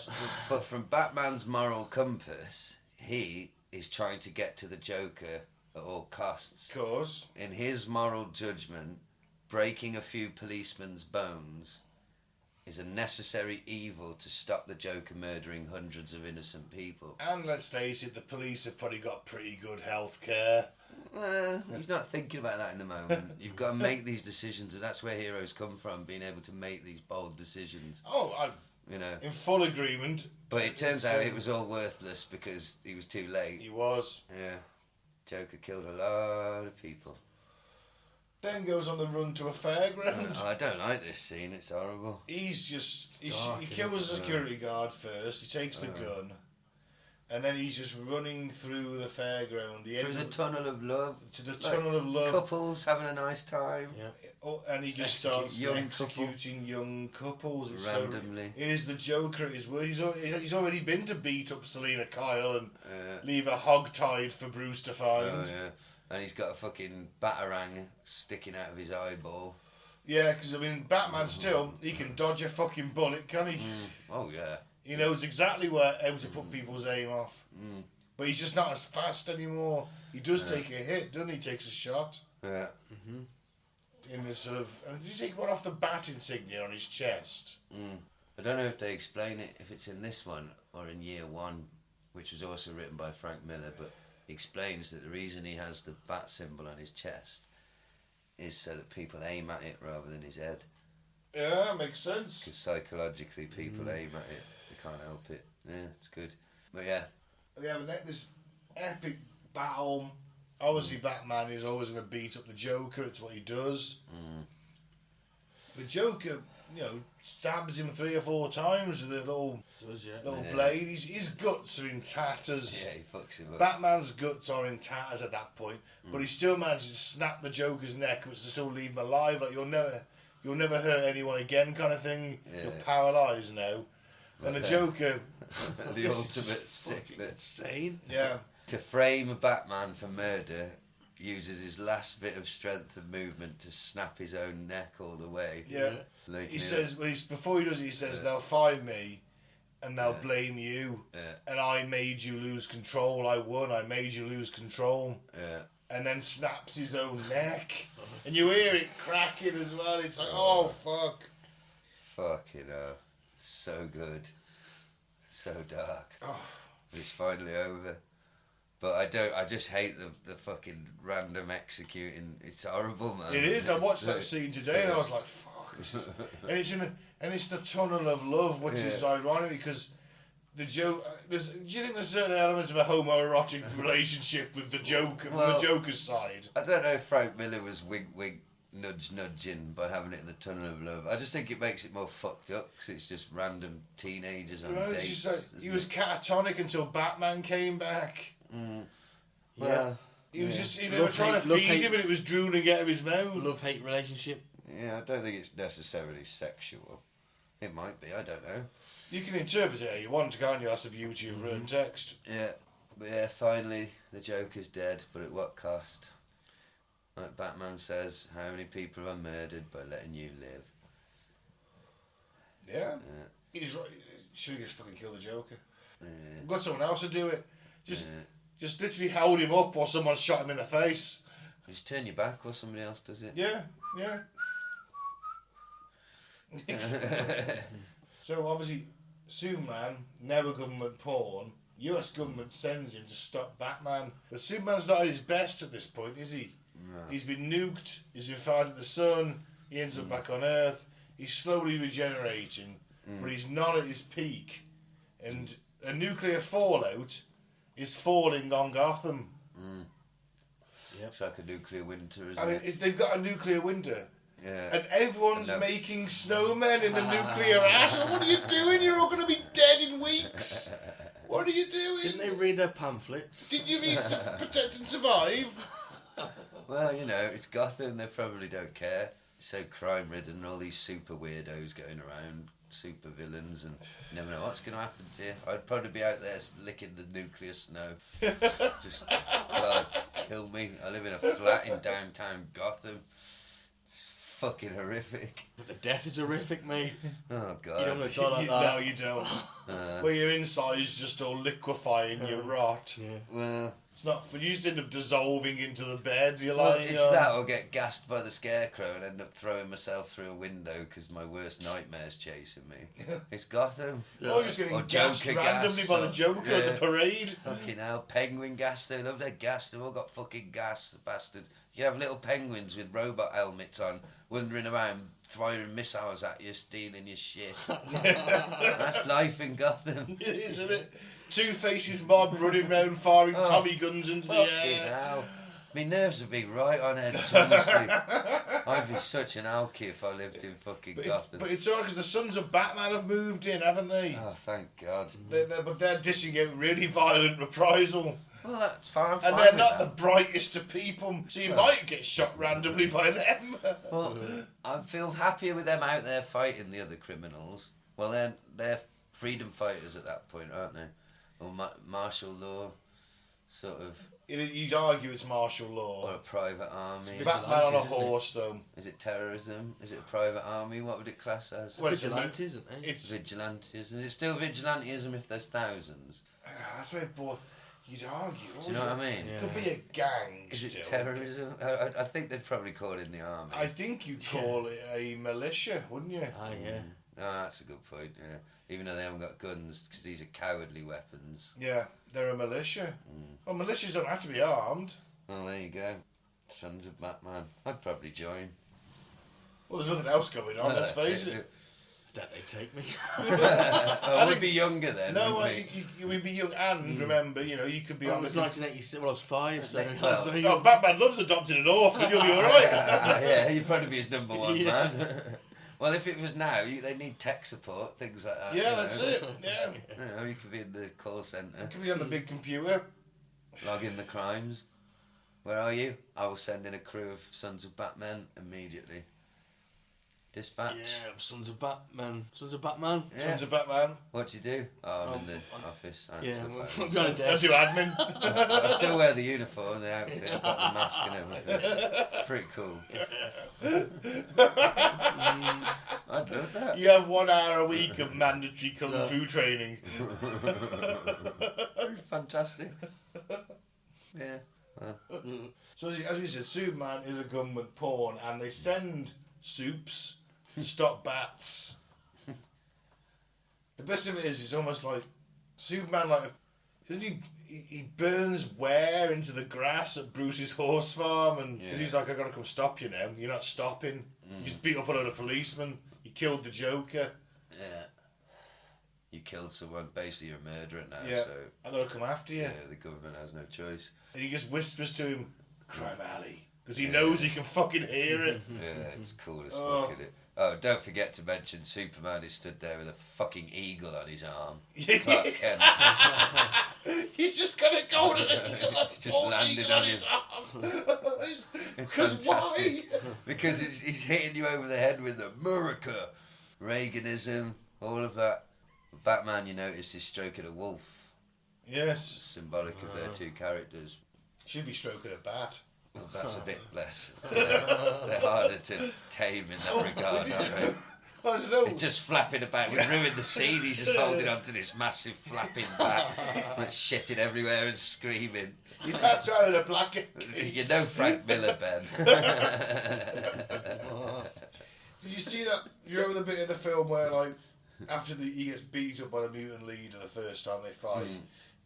But from Batman's moral compass, he is trying to get to the Joker at all costs. Of course. In his moral judgment, breaking a few policemen's bones is a necessary evil to stop the Joker murdering hundreds of innocent people. And let's face it, the police have probably got pretty good health care. Well, he's not thinking about that in the moment. You've got to make these decisions, and that's where heroes come from, being able to make these bold decisions. Oh, I'm You know. in full agreement. But it turns out it was all worthless because he was too late. He was. Yeah. Joker killed a lot of people. Then goes on the run to a fairground. I don't like this scene, it's horrible. He Dark, kills a isn't it? security guard first. He takes the gun. And then he's just running through the fairground. He Through ends the up tunnel of love. to the Like, tunnel of love. Couples having a nice time. Yeah. And he just Execute starts young executing young couples. It's Randomly. it is the Joker at his worst. He's already been to beat up Selena Kyle and Yeah. leave her hogtied for Bruce to find. Oh, yeah. And he's got a fucking batarang sticking out of his eyeball. Yeah, because I mean, Batman still, he can dodge a fucking bullet, can he? Oh, yeah. He knows exactly how to put people's aim off. But he's just not as fast anymore. He does take a hit, doesn't he? Takes a shot. Yeah. In the sort of, did you see one off the bat insignia on his chest? I don't know if they explain it, if it's in this one or in Year One, which was also written by Frank Miller, but he explains that the reason he has the bat symbol on his chest is so that people aim at it rather than his head. Yeah, makes sense. Because psychologically people aim at it, they can't help it. Yeah, it's good. But yeah. They have this epic battle. Obviously, Batman is always going to beat up the Joker. It's what he does. The Joker, stabs him 3 or 4 times with a little blade. His guts are in tatters. Yeah, he fucks him up. Batman's guts are in tatters at that point, but he still manages to snap the Joker's neck, which to still leave him alive. Like you'll never hurt anyone again, kind of thing. Yeah. You're paralysed now, and the Joker, the ultimate sickness. Insane. Yeah. To frame Batman for murder, uses his last bit of strength and movement to snap his own neck all the way. Yeah. He says, before he does it, he says, they'll find me and they'll blame you. Yeah. And I made you lose control. I won. I made you lose control. Yeah. And then snaps his own neck. And you hear it cracking as well. It's like, oh, fuck. Fucking hell. So good. So dark. Oh. But it's finally over. But I just hate the fucking random executing. It's horrible, man. It is. I watched that scene today and I was like, fuck. And it's the tunnel of love, which is ironic because the Joker. Do you think there's certain elements of a homoerotic relationship with the Joker from the Joker's side? I don't know if Frank Miller was wink, nudging by having it in the tunnel of love. I just think it makes it more fucked up because it's just random teenagers on dates. He was catatonic until Batman came back. Well, he was they were trying to feed him and it was drooling out of his mouth. Love-hate relationship. Yeah, I don't think it's necessarily sexual. It might be, I don't know. You can interpret it how you want, can't you? That's the beauty of written text. Yeah, but yeah, finally the Joker's dead, but at what cost? Like Batman says, how many people have I murdered by letting you live? Yeah. He's right. Should have just fucking killed the Joker. Got someone else to do it. Just literally held him up while someone shot him in the face. Just turn your back while somebody else does it. Yeah. So obviously, Superman, never government pawn. US government sends him to stop Batman. But Superman's not at his best at this point, is he? No. He's been nuked. He's been fired at the sun. He ends up back on Earth. He's slowly regenerating, but he's not at his peak. And a nuclear fallout is falling on Gotham. Yep. It's like a nuclear winter, isn't it? They've got a nuclear winter. Yeah. And everyone's making snowmen in the nuclear ash. What are you doing? You're all going to be dead in weeks. What are you doing? Didn't they read their pamphlets? Did you read Protect and Survive? Well, it's Gotham. They probably don't care. It's so crime-ridden. All these super weirdos going around, super villains, and you never know what's going to happen to you. I'd probably be out there licking the nuclear snow. Just, God, kill me. I live in a flat in downtown Gotham. Fucking horrific. But the death is horrific, mate. Oh, God. You don't want to die like that. No, you don't. Where your insides just all liquefy and you rot. Yeah. Well, it's not fun. You just end up dissolving into the bed. You're it's that or get gassed by the scarecrow and end up throwing myself through a window because my worst nightmare's chasing me. It's Gotham. Oh, you're just getting gassed randomly by the Joker at the parade. Fucking hell. Penguin gas. They love their gas. They've all got fucking gas, the bastards. You have little penguins with robot helmets on, wandering around, firing missiles at you, stealing your shit. That's life in Gotham. It is, isn't it? Two-Face's mob running round firing Tommy guns into the air. Hell. My nerves would be right on edge, honestly. I'd be such an alky if I lived in fucking Gotham. But it's all because the sons of Batman have moved in, haven't they? Oh, thank God. But they're dishing out really violent reprisal. Well, that's fine. And they're not the brightest of people, so you might get shot randomly by them. Well, I feel happier with them out there fighting the other criminals. Well, they're freedom fighters at that point, aren't they? Or martial law, sort of. You'd argue it's martial law. Or a private army. Batman on a horse, though. Is it terrorism? Is it a private army? What would it class as? Well, vigilantes, isn't it? It's vigilantism. Is it still vigilantism if there's thousands? That's very bored. You'd argue. Do you know what I mean? It could be a gang. Is still. it terrorism? I think they'd probably call it in the army. I think you'd call it a militia, wouldn't you? Ah, yeah. No, that's a good point. Yeah, even though they haven't got guns, because these are cowardly weapons. Yeah, they're a militia. Well, militias don't have to be armed. Well, there you go. Sons of Batman. I'd probably join. Well, there's nothing else going on. Let's face it. That they take me. Oh, we'd be younger then. No, wouldn't we'd be young, and remember, you could be I on was the. 1986. Well, I was 5, so. Well, I was very Oh, young. Batman loves adopting an orphan. You'll be all right. yeah, you'd probably be his number one Yeah. man. Well, if it was now, they need tech support, things like that. Yeah, that's it. Yeah, You could be in the call centre, you could be on the big computer. log in the crimes. Where are you? I will send in a crew of Sons of Batman immediately. Dispatch. Yeah, Sons of Batman. Sons of Batman. Yeah. Sons of Batman. What do you do? Oh, I'm in the office. I Yeah, answer the we're phone. going to Let's desk. do admin. I still wear the uniform, the outfit, I've got the mask and everything. It's pretty cool. I'd love that. You have 1 hour a week of mandatory kung fu training. Fantastic. Yeah. So as we said, Superman is a government pawn, and they send soups to stop bats. The best of it is, it's almost like Superman, doesn't he burns wear into the grass at Bruce's horse farm, and 'cause he's like, I gotta come stop you now. You're not stopping. You just beat up a load of policemen. You killed the Joker. Yeah. You killed someone, basically you're a murderer now, Yeah. so I gotta come after you. yeah, the government has no choice. And he just whispers to him, Crime Alley, because he knows he can fucking hear it. Yeah, it's cool as Oh. fuck, isn't it? Oh, don't forget to mention Superman is stood there with a fucking eagle on his arm. Yeah. Clark Kent. He's just gonna go to the eagle. It's just landed on his arm. It's Because why? fantastic. Because he's hitting you over the head with America, Reaganism, all of that. Batman, you notice, is stroking a wolf, Yes. symbolic of their two characters. Should be stroking a bat. Well, that's a bit less. They're harder to tame in that regard, aren't they? I don't know. It's just flapping about. We've ruined the scene. He's just holding onto this massive flapping bat that's shitting everywhere and screaming. You're not trying to black it. You know Frank Miller, Ben. Did you see that? You remember the bit of the film where, after he gets beat up by the mutant leader the first time they fight,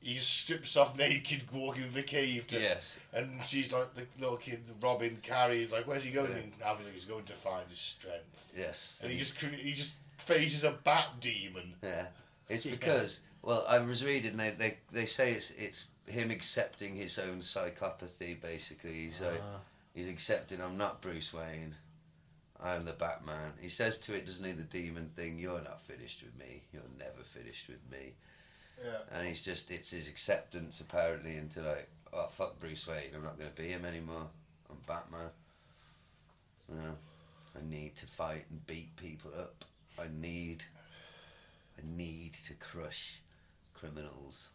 he strips off naked walking in the cave Yes. and she's like, the little kid, Robin, Carrie's like, where's he going? And Alfie's like, he's going to find his strength. Yes. And he just faces a bat demon. Yeah. It's because, well, I was reading, they say it's him accepting his own psychopathy, basically. He's accepting, I'm not Bruce Wayne, I'm the Batman. He says to it, doesn't he, the demon thing, you're not finished with me, you're never finished with me. Yeah. And it's his acceptance, apparently, into oh, fuck Bruce Wayne, I'm not going to be him anymore, I'm Batman. I need to fight and beat people up. I need to crush criminals.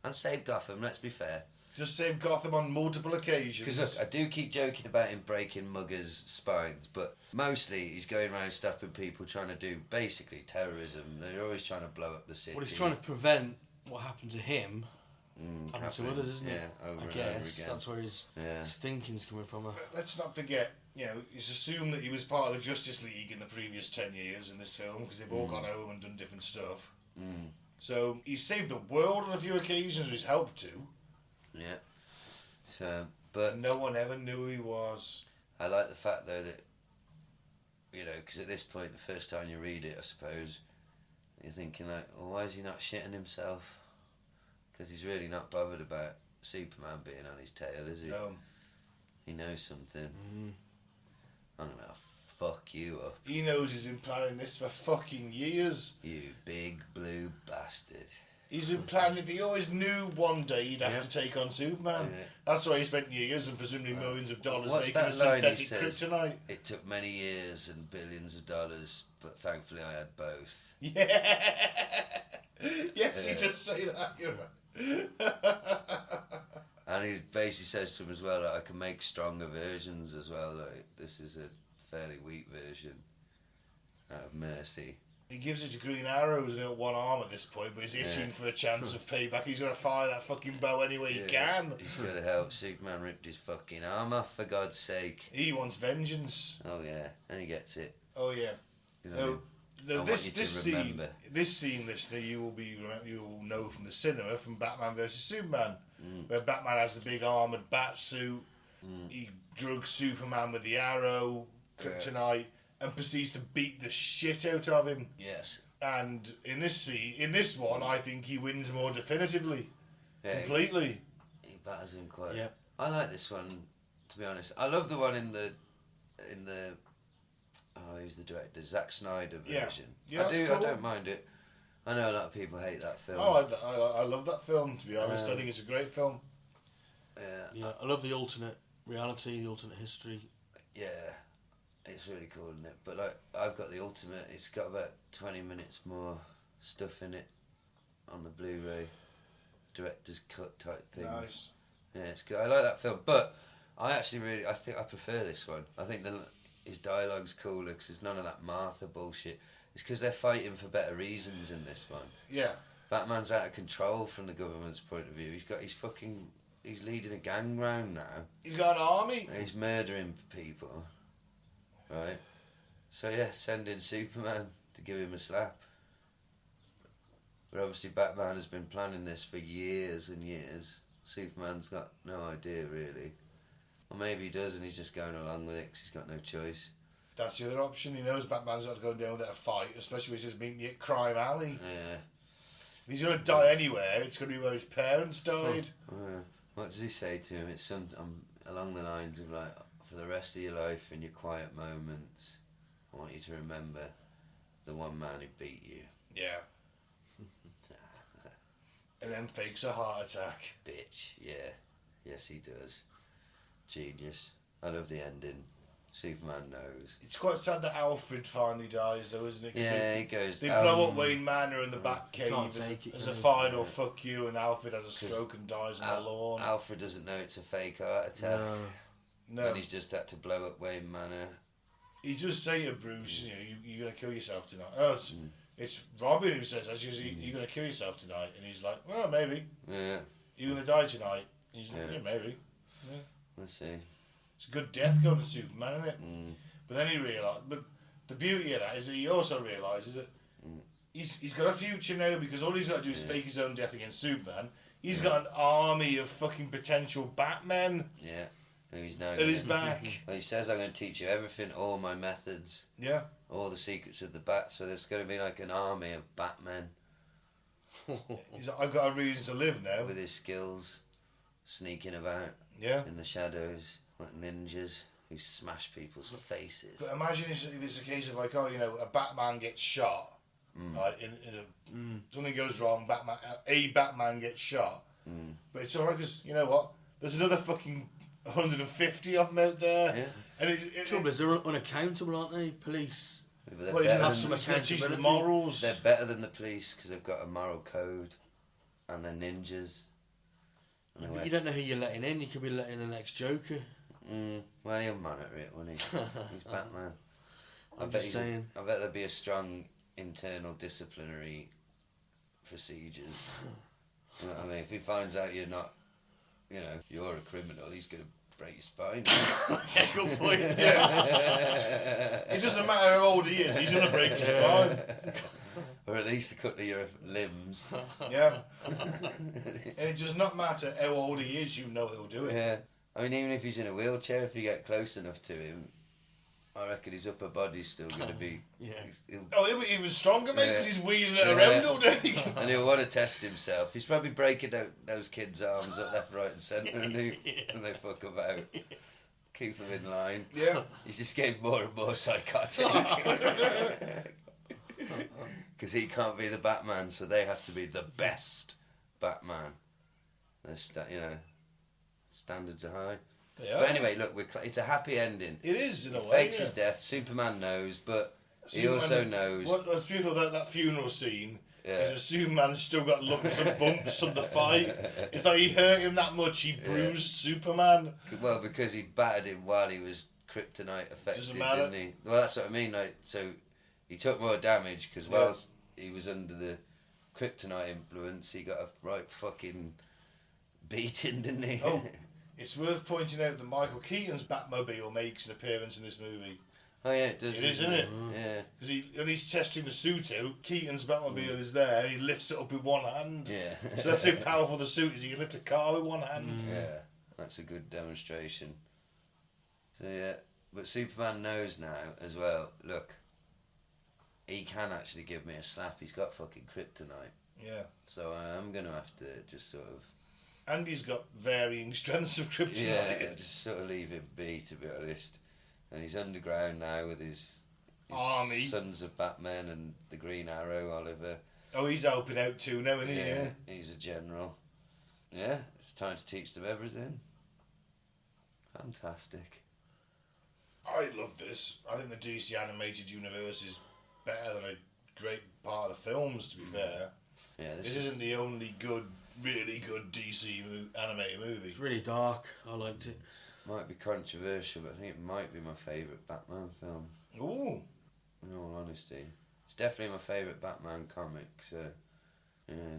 And save Gotham, let's be fair. Just saved Gotham on multiple occasions. Because look, I do keep joking about him breaking muggers' spines, but mostly he's going around stopping people trying to do basically terrorism. They're always trying to blow up the city. Well, he's trying to prevent what happened to him happening to happening, others, isn't it? yeah, over I and over guess again. that's where his thinking's coming from. Let's not forget, it's assumed that he was part of the Justice League in the previous 10 years in this film, because they've all gone home and done different stuff. So he's saved the world on a few occasions, or he's helped to. Yeah. So, but no one ever knew who he was. I like the fact, though, that, because at this point, the first time you read it, I suppose, you're thinking, well, why is he not shitting himself? Because he's really not bothered about Superman being on his tail, is he? No. He knows something. I'm going to fuck you up. He knows he's been planning this for fucking years. You big blue bastard. He's been planning it. He always knew one day he'd have to take on Superman. Yeah. That's why he spent years and presumably millions of dollars making a synthetic kryptonite. It took many years and billions of dollars, but thankfully I had both. Yeah. Yes, he does say that. You're right. And he basically says to him as well that I can make stronger versions as well. This is a fairly weak version out of mercy. He gives it to Green Arrow, who's got one arm at this point, but he's itching for a chance of payback. He's going to fire that fucking bow any way he can. He's got to help. Superman ripped his fucking arm off, for God's sake. He wants vengeance. Oh, yeah. And he gets it. Oh, yeah. You know This scene, listener, you will know from the cinema, from Batman vs Superman, where Batman has the big armoured bat suit, he drugs Superman with the arrow, kryptonite, and proceeds to beat the shit out of him. Yes. And in this one, I think he wins more definitively, completely. He batters him quite. Yeah. I like this one, to be honest. I love the one in the who's the director? Zack Snyder version. Yeah, I cool. I don't mind it. I know a lot of people hate that film. Oh, I love that film, to be honest. I think it's a great film. Yeah, I love the alternate reality, the alternate history. Yeah, it's really cool, isn't it? But like, I've got the ultimate. It's got about 20 minutes more stuff in it on the Blu-ray director's cut type thing. Nice. Yeah, it's good. I like that film, but I think I prefer this one. I think his dialogue's cooler because there's none of that Martha bullshit. It's because they're fighting for better reasons in this one. Yeah. Batman's out of control from the government's point of view. He's leading a gang round now. He's got an army. He's murdering people. Right? So yeah, send in Superman to give him a slap. But obviously Batman has been planning this for years and years. Superman's got no idea really. Or maybe he does and he's just going along with it because he's got no choice. That's the other option. He knows Batman's got to go down with a fight, especially if he's just meeting me at Crime Alley. Yeah. If he's going to die anywhere, it's going to be where his parents died. What does he say to him? It's along the lines of like, for the rest of your life, in your quiet moments, I want you to remember the one man who beat you. Yeah. And then fakes a heart attack. Bitch, yeah. Yes, he does. Genius. I love the ending. Superman knows. It's quite sad that Alfred finally dies, though, isn't it? Yeah, he goes. They blow up Wayne Manor in the Batcave as a final fuck you, and Alfred has a stroke and dies on the lawn. Alfred doesn't know it's a fake heart attack. No. And he's just had to blow up Wayne Manor. He just say to Bruce, you're going to kill yourself tonight. Oh, it's Robin who says that. She goes, you're going to kill yourself tonight. And he's like, well, maybe. Yeah. You're going to die tonight. And he's like, yeah, maybe. Yeah. Let's see. It's a good death going to Superman, isn't it? But then he realised, but the beauty of that is that he also realises that he's got a future now because all he's got to do is fake his own death against Superman. He's got an army of fucking potential Batmen. Yeah. Who's now at his back. Well, he says, I'm going to teach you everything, all my methods. Yeah. All the secrets of the bat. So there's going to be like an army of Batmen. He's like, I've got a reason to live now. With his skills, sneaking about. Yeah. In the shadows. Like ninjas who smash people's faces. But imagine if it's a case of like, a Batman gets shot, right? Something goes wrong. Batman gets shot, but it's alright because you know what? There's another fucking 150 of them out there. Yeah. And trouble is they're unaccountable, aren't they? Police. Yeah, well, have some accountability. Morals. They're better than the police because they've got a moral code, and they're ninjas. Yeah, but you don't know who you're letting in. You could be letting in the next Joker. Well, he'll monitor it, won't he? He's Batman. I'm just saying. I bet there'll be a strong internal disciplinary procedures. You know what I mean? If he finds out you're not, you're a criminal, he's going to break your spine. Yeah, good point. Yeah. It doesn't matter how old he is, he's going to break your spine. Or at least a couple of your limbs. Yeah. And it does not matter how old he is, he'll do it. Yeah. I mean, even if he's in a wheelchair, if you get close enough to him, I reckon his upper body's still going to be... Yeah. He'll be even stronger, mate, because he's wheeling it around all day. And he'll want to test himself. He's probably breaking out those kids' arms up left, right and centre and they fuck about. Keep them in line. Yeah. He's just getting more and more psychotic. Because he can't be the Batman, so they have to be the best Batman. Standards are high. Yeah. But anyway, look, it's a happy ending. It is, in a way. He fakes his death. Superman knows, but he also knows... What's beautiful about that funeral scene is that Superman's still got lumps and bumps from the fight. It's like he hurt him that much, he bruised Superman. Well, because he battered him while he was kryptonite affected, didn't he? Well, that's what I mean. Like, so he took more damage because whilst he was under the kryptonite influence, he got a right fucking beating, didn't he? Oh, it's worth pointing out that Michael Keaton's Batmobile makes an appearance in this movie. Oh yeah, it does. It is, isn't it? Yeah. Because when he's testing the suit out, Keaton's Batmobile is there, and he lifts it up with one hand. Yeah. So that's how powerful the suit is. He can lift a car with one hand. Yeah, that's a good demonstration. So yeah, but Superman knows now as well. Look, he can actually give me a slap. He's got fucking kryptonite. Yeah. So I'm gonna have to just sort of. And he's got varying strengths of kryptonite. Yeah, just sort of leave him be, to be honest. And he's underground now with his army, Sons of Batman and the Green Arrow, Oliver. Oh, he's helping out too now, isn't he? Yeah, he's a general. Yeah, it's time to teach them everything. Fantastic. I love this. I think the DC animated universe is better than a great part of the films, to be fair. Yeah, this isn't the only good, really good DC animated movie. It's really dark. I liked it. Might be controversial, but I think it might be my favourite Batman film. Ooh. In all honesty. It's definitely my favourite Batman comic, so, yeah.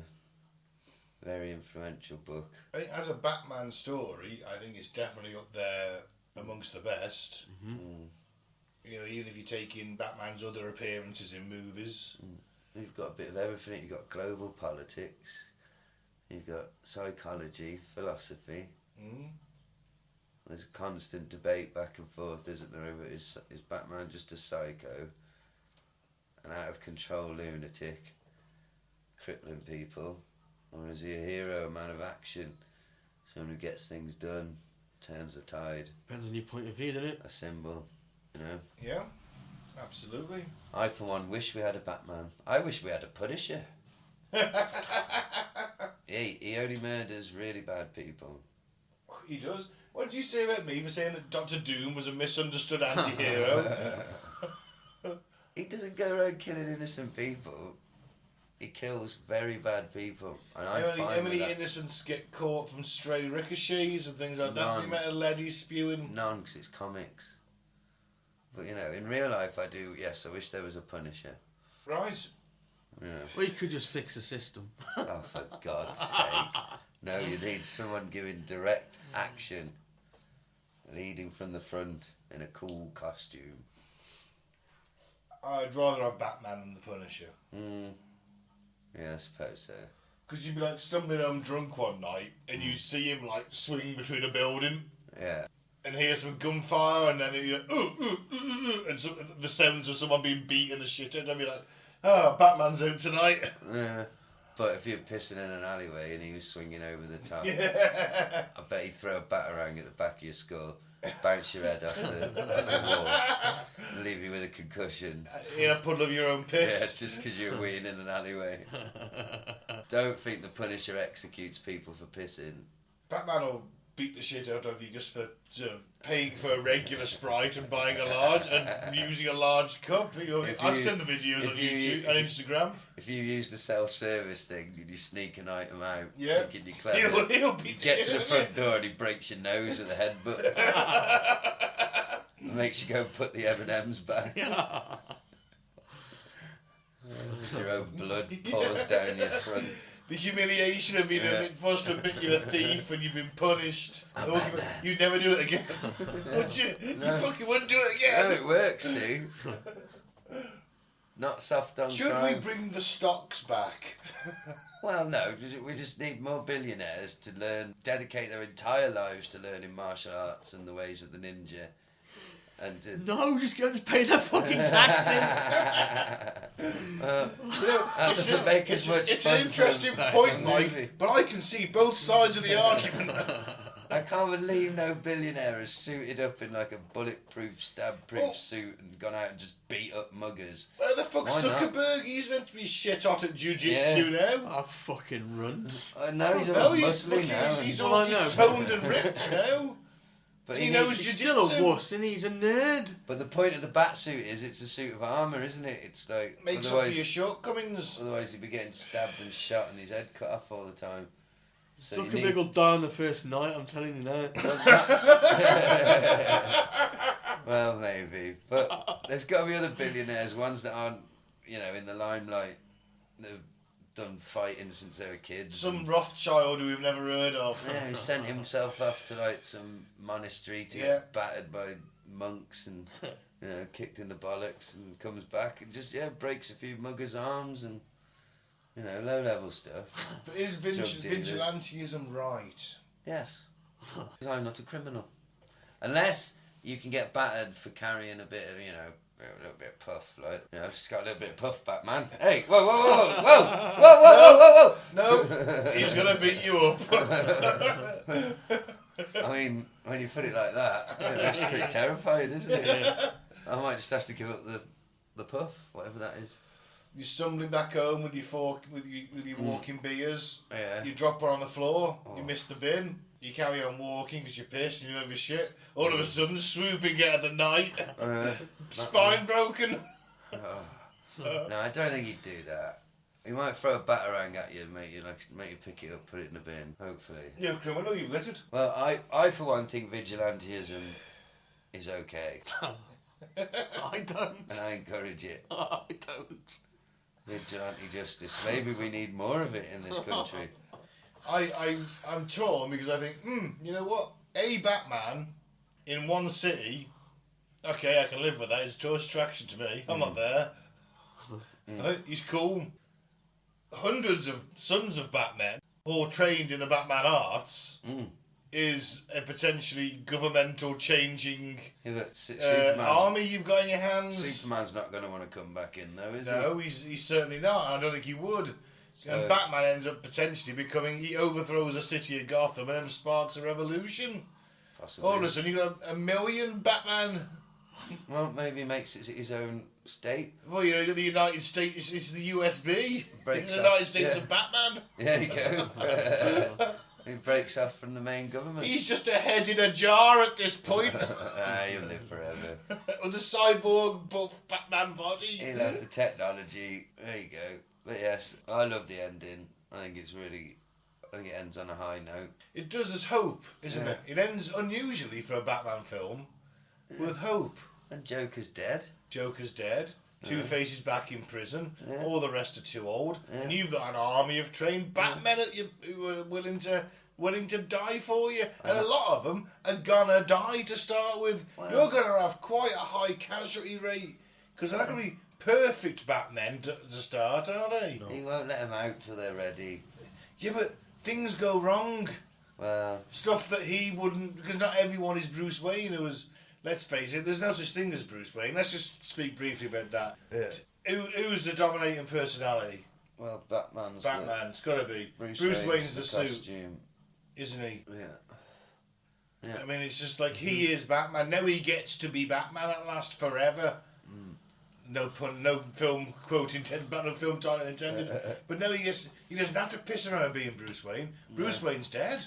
Very influential book. I think as a Batman story, I think it's definitely up there amongst the best. Mm-hmm. You know, even if you take in Batman's other appearances in movies. You've got a bit of everything. You've got global politics. You've got psychology, philosophy. There's a constant debate back and forth, isn't there, over is Batman just a psycho, an out-of-control lunatic, crippling people, or is he a hero, a man of action, someone who gets things done, turns the tide? Depends on your point of view, doesn't it? A symbol, you know? Yeah, absolutely. I, for one, wish we had a Batman. I wish we had a Punisher. He only murders really bad people. He does. What did you say about me for saying that Dr. Doom was a misunderstood anti-hero? He doesn't go around killing innocent people. He kills very bad people. And how many innocents get caught from stray ricochets and things like that? The amount of lead he's spewing? None, because it's comics. But, you know, in real life I do, yes, I wish there was a Punisher. Right. Yeah. Well, you could just fix the system. Oh, for God's sake. No, you need someone giving direct action. Leading from the front in a cool costume. I'd rather have Batman than the Punisher. Yeah, I suppose so. Because you'd be like stumbling home drunk one night and you see him like swing between a building. Yeah. And hear some gunfire and then you're like, and the sounds of someone being beaten the shit out. I'd be like, oh, Batman's out tonight. Yeah. But if you're pissing in an alleyway and he was swinging over the top, I bet he'd throw a batarang at the back of your skull, bounce your head off the wall, and leave you with a concussion. In a puddle of your own piss. Yeah, just because you're weeing in an alleyway. Don't think the Punisher executes people for pissing. Batman will beat the shit out of you just for paying for a regular Sprite and buying a large and using a large cup. I've seen the videos on YouTube and Instagram. If you use the self-service thing and you sneak an item out, yeah, thinking you're clever, he'll beat the get shit to the out front of door and he breaks your nose with a headbutt. And makes you go put the M&M's back. Your own blood pours down your front. The humiliation of being forced to admit you're a thief and you've been punished. You'd never do it again. Would you? No. You fucking wouldn't do it again. No, it works, see. Not soft on Should crime. we bring the stocks back? Well, no. We just need more billionaires to dedicate their entire lives to learning martial arts and the ways of the ninja. And no, just go to pay their fucking taxes. That doesn't make as much It's fun an interesting point, Mike, but I can see both sides of the argument. I can't believe no billionaire has suited up in like a bulletproof, stab-proof suit and gone out and just beat up muggers. Where the fuck's Zuckerberg? He's meant to be shit hot at jiu-jitsu now. I fucking runs. No, he's all muscly now. He's toned and ripped now. But he knows he's still a wuss and he's a nerd. But the point of the bat suit is it's a suit of armour, isn't it? It's like makes up for your shortcomings. Otherwise he'd be getting stabbed and shot and his head cut off all the time. So Zuckerberg will die on the first night, I'm telling you now. Well, maybe. But there's got to be other billionaires, ones that aren't, in the limelight. They've done fighting since they were kids. Some Rothschild who we've never heard of. Yeah, who sent himself off to like some monastery to get battered by monks and kicked in the bollocks, and comes back and just breaks a few muggers' arms and low level stuff. But is vigilantism right? Yes, because I'm not a criminal, unless you can get battered for carrying a bit of a little bit of puff, like, just got a little bit of puff, Batman. Hey, whoa, whoa, whoa, whoa, whoa, whoa, whoa, whoa, whoa, no, he's gonna beat you up. I mean, when you put it like that, that's pretty terrifying, isn't it? I might just have to give up the puff, whatever that is. You're stumbling back home with your fork, with your walking beers. Yeah. You drop one on the floor. You miss the bin. You carry on walking because you're pissed and you over shit. All of a sudden, swooping out of the night, spine broken. No, I don't think he'd do that. He might throw a batarang at you and make you pick it up, put it in the bin. Hopefully. You're a criminal. You've littered. Well, I for one think vigilantism is okay. I don't. And I encourage it. I don't. Vigilante justice. Maybe we need more of it in this country. I'm torn because I think, you know what? A Batman in one city, okay, I can live with that. It's a tourist attraction to me. I'm not there. Right? He's cool. Hundreds of sons of Batman, all trained in the Batman arts, is a potentially governmental changing army you've got in your hands. Superman's not going to want to come back in, though, is he? No, he's certainly not. I don't think he would. And Batman ends up potentially he overthrows a city of Gotham and then sparks a revolution. Possibly. All of a sudden you've got a million Batman. Well, maybe he makes it his own state. Well, the United States, it's the USB. Breaks the off, United States of Batman. There you go. He breaks off from the main government. He's just a head in a jar at this point. He'll live forever. With a cyborg buff Batman body. He'll have the technology. There you go. But yes, I love the ending. I think it ends on a high note. It does as hope, isn't it? It ends unusually for a Batman film with hope. And Joker's dead. Joker's dead. Two-Face is back in prison. Yeah. All the rest are too old. Yeah. And you've got an army of trained Batmen at you who are willing to die for you. And a lot of them are gonna die to start with. Wow. You're gonna have quite a high casualty rate because they're not gonna be perfect Batmen to start, are they? No. He won't let them out till they're ready. Yeah, but things go wrong. Well, stuff that he wouldn't, because not everyone is Bruce Wayne. Who was, let's face it, there's no such thing as Bruce Wayne. Let's just speak briefly about that. Yeah. Who's the dominating personality? Well, Batman. It's got to be. Bruce Wayne's the suit, costume. Isn't he? Yeah. I mean, it's just like he is Batman. Now he gets to be Batman at last forever. No pun, no film quote intended, but no film title intended. But no, he doesn't have to piss around being Bruce Wayne. Bruce Wayne's dead.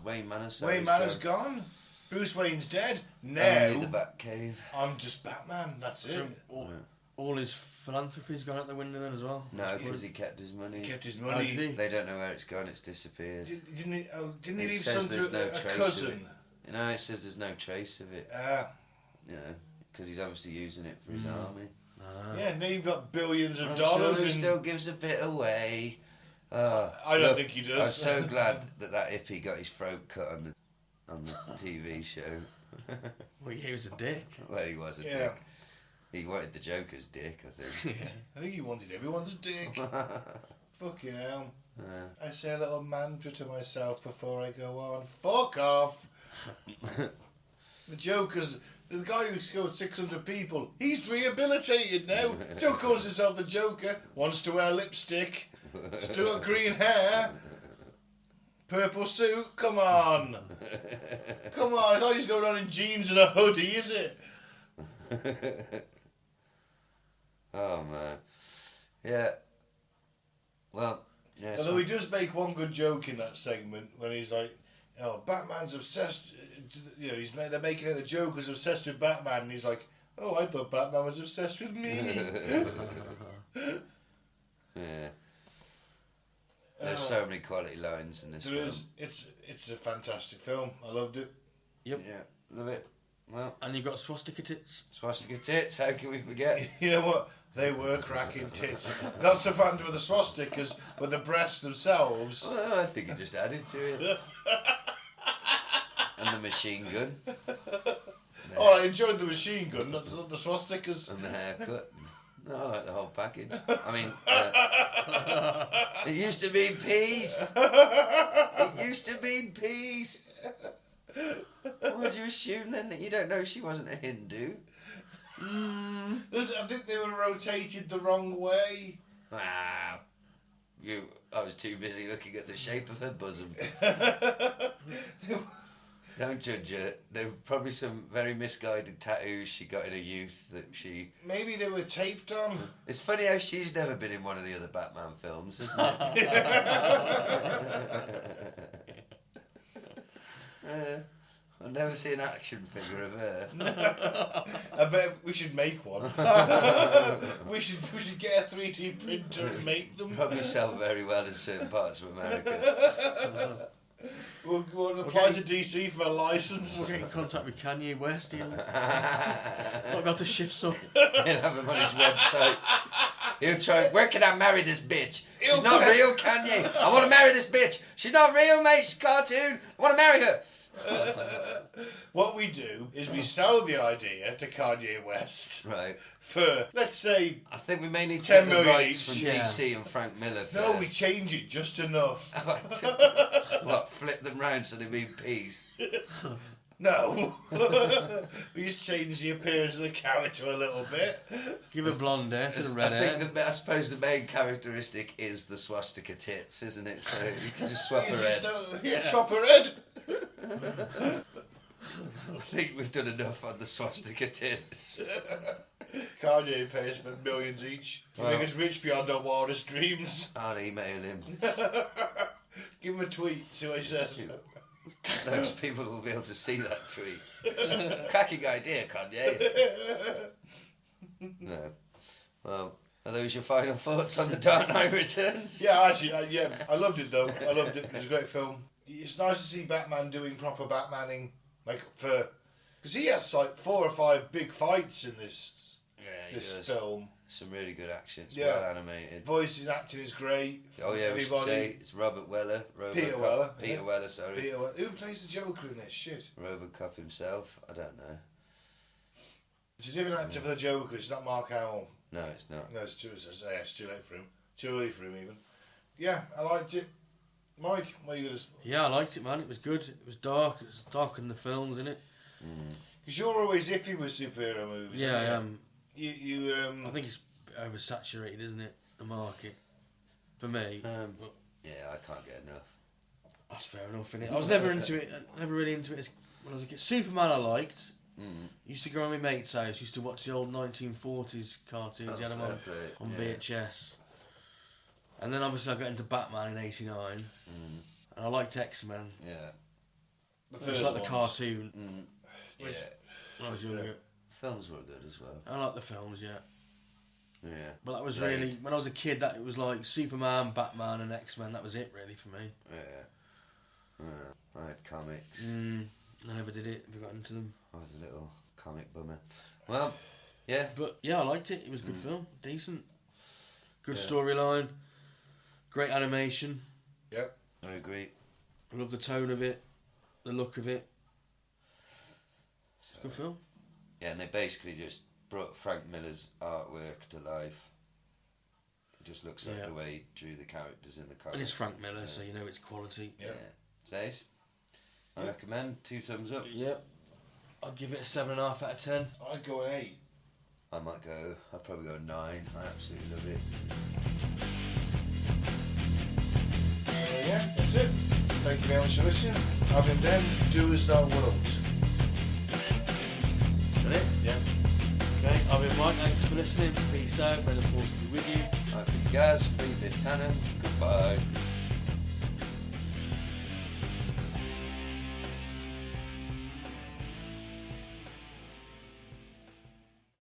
Wayne Manor's gone. Bruce Wayne's dead. Now only the Batcave. I'm just Batman. That's it. All his philanthropy's gone out the window then as well. No, because he kept his money. They don't know where it's gone. It's disappeared. Didn't he leave some to a cousin? No, it says there's no trace of it. Because he's obviously using it for his army. Yeah, now you've got billions of dollars. Sure he still gives a bit away. I don't think he does. I'm so glad that hippie got his throat cut on the TV show. Well, he was a dick. Well, he was a dick. He wanted the Joker's dick, I think. I think he wanted everyone's dick. Fucking hell. I say a little mantra to myself before I go on. Fuck off. The Joker's... The guy who killed 600 people, he's rehabilitated now. Still calls himself the Joker. Wants to wear lipstick. Still got green hair. Purple suit. Come on. Come on. It's not he's going on in jeans and a hoodie, is it? Oh, man. Yeah. Well, yeah. Although he does make one good joke in that segment when he's like, oh, Batman's obsessed... they're making it the Joker's obsessed with Batman, and he's like, "Oh, I thought Batman was obsessed with me." Yeah. There's so many quality lines in this film. It's a fantastic film. I loved it. Yep. Yeah, love it. Well, And you've got swastika tits. swastika tits, how can we forget? You know what? They were cracking tits. Not so fun with the swastikas, but the breasts themselves. Well, I think it just added to it. And the machine gun. Oh, I enjoyed the machine gun, not the swastikas. And the haircut. No, I like the whole package. I mean, it used to mean peace. It used to mean peace. Why'd you assume then that you don't know she wasn't a Hindu? I think they were rotated the wrong way. Ah, I was too busy looking at the shape of her bosom. Don't judge her. There were probably some very misguided tattoos she got in her youth that she... Maybe they were taped on. It's funny how she's never been in one of the other Batman films, isn't it? I've never seen an action figure of her. I bet we should make one. we should get a 3D printer and make them. Probably sell very well in certain parts of America. We'll apply to DC for a license. We'll get in contact with Kanye West. He'll not got to shift some. He'll have him on his website. He'll try, where can I marry this bitch? She's not real, Kanye. I want to marry this bitch. She's not real, mate. She's a cartoon. I want to marry her. What we do is we sell the idea to Kanye West Right. for, let's say, I think we may need to 10 get the million rights each. from DC and Frank Miller first. no, we change it just enough. What, flip them round so they mean peace? No. We just change the appearance of the character a little bit. Give her blonde hair to the red I hair. think I suppose the main characteristic is the swastika tits, isn't it? So you can just swap Is her it head. though? Yeah, swap her head. I think we've done enough on the swastika tits. Kanye pays for millions each. Well. Make us rich beyond our wildest dreams. I'll email him. Give him a tweet, see what he says. Those people will be able to see that tweet. Cracking idea, Kanye. No. Well, are those your final thoughts on The Dark Knight Returns? Yeah, actually, I loved it though. I loved it. It was a great film. It's nice to see Batman doing proper Batmaning, because he has like 4 or 5 big fights in this film. Some really good action. It's Yeah. well animated. Voice and acting is great. Oh yeah, we should say it's Robert Weller. Peter Weller. Peter Weller, sorry. Peter Weller. Who plays the Joker in this? Shit. Robocop himself. I don't know. It's a different actor for the Joker. It's not Mark Hamill. No, it's not. No, it's too late for him. Too early for him even. Yeah, I liked it. Mike, what are you gonna? Yeah, I liked it, man. It was good. It was dark. It was darker than the films, innit? Because you're always iffy with superhero movies. Yeah, I aren't am. You I think it's oversaturated, isn't it? The market. For me. But Yeah, I can't get enough. that's fair enough, innit? I was never into it. Never really into it when I was a kid. Superman I liked. Used to go around my mate's house. Used to watch the old 1940s cartoons. He had them on VHS. And then obviously I got into Batman in '89. And I liked X-Men. Yeah. the It first was like ones. the cartoon Yeah. when I was younger. Films were good as well. I like the films, yeah. Yeah. But that was Blade. really, when I was a kid, that it was like Superman, Batman and X-Men. That was it really for me. Yeah. I had comics. I never did it. Never got into them. I was a little comic bummer. Well, yeah. But yeah, I liked it. It was a good film. Decent. Good Yeah. storyline. Great animation. Yep. I agree. I love the tone of it. The look of it. It's a good film. Yeah, and they basically just brought Frank Miller's artwork to life. It just looks like the way he drew the characters in the comic. And it's Frank Miller, so you know it's quality. Yeah. Says? I recommend 2 thumbs up. Yep. I'll give it a 7.5 out of 10. I'd go an 8. I'd probably go 9. I absolutely love it. Yeah, that's it. Thank you very much for listening. I've been Ben. Do as thou wilt. Is that it? Yeah. Okay, I've been Mike. Thanks for listening. Peace out. May the force be with you. I've been Gaz, 3-bit Tanner. Goodbye.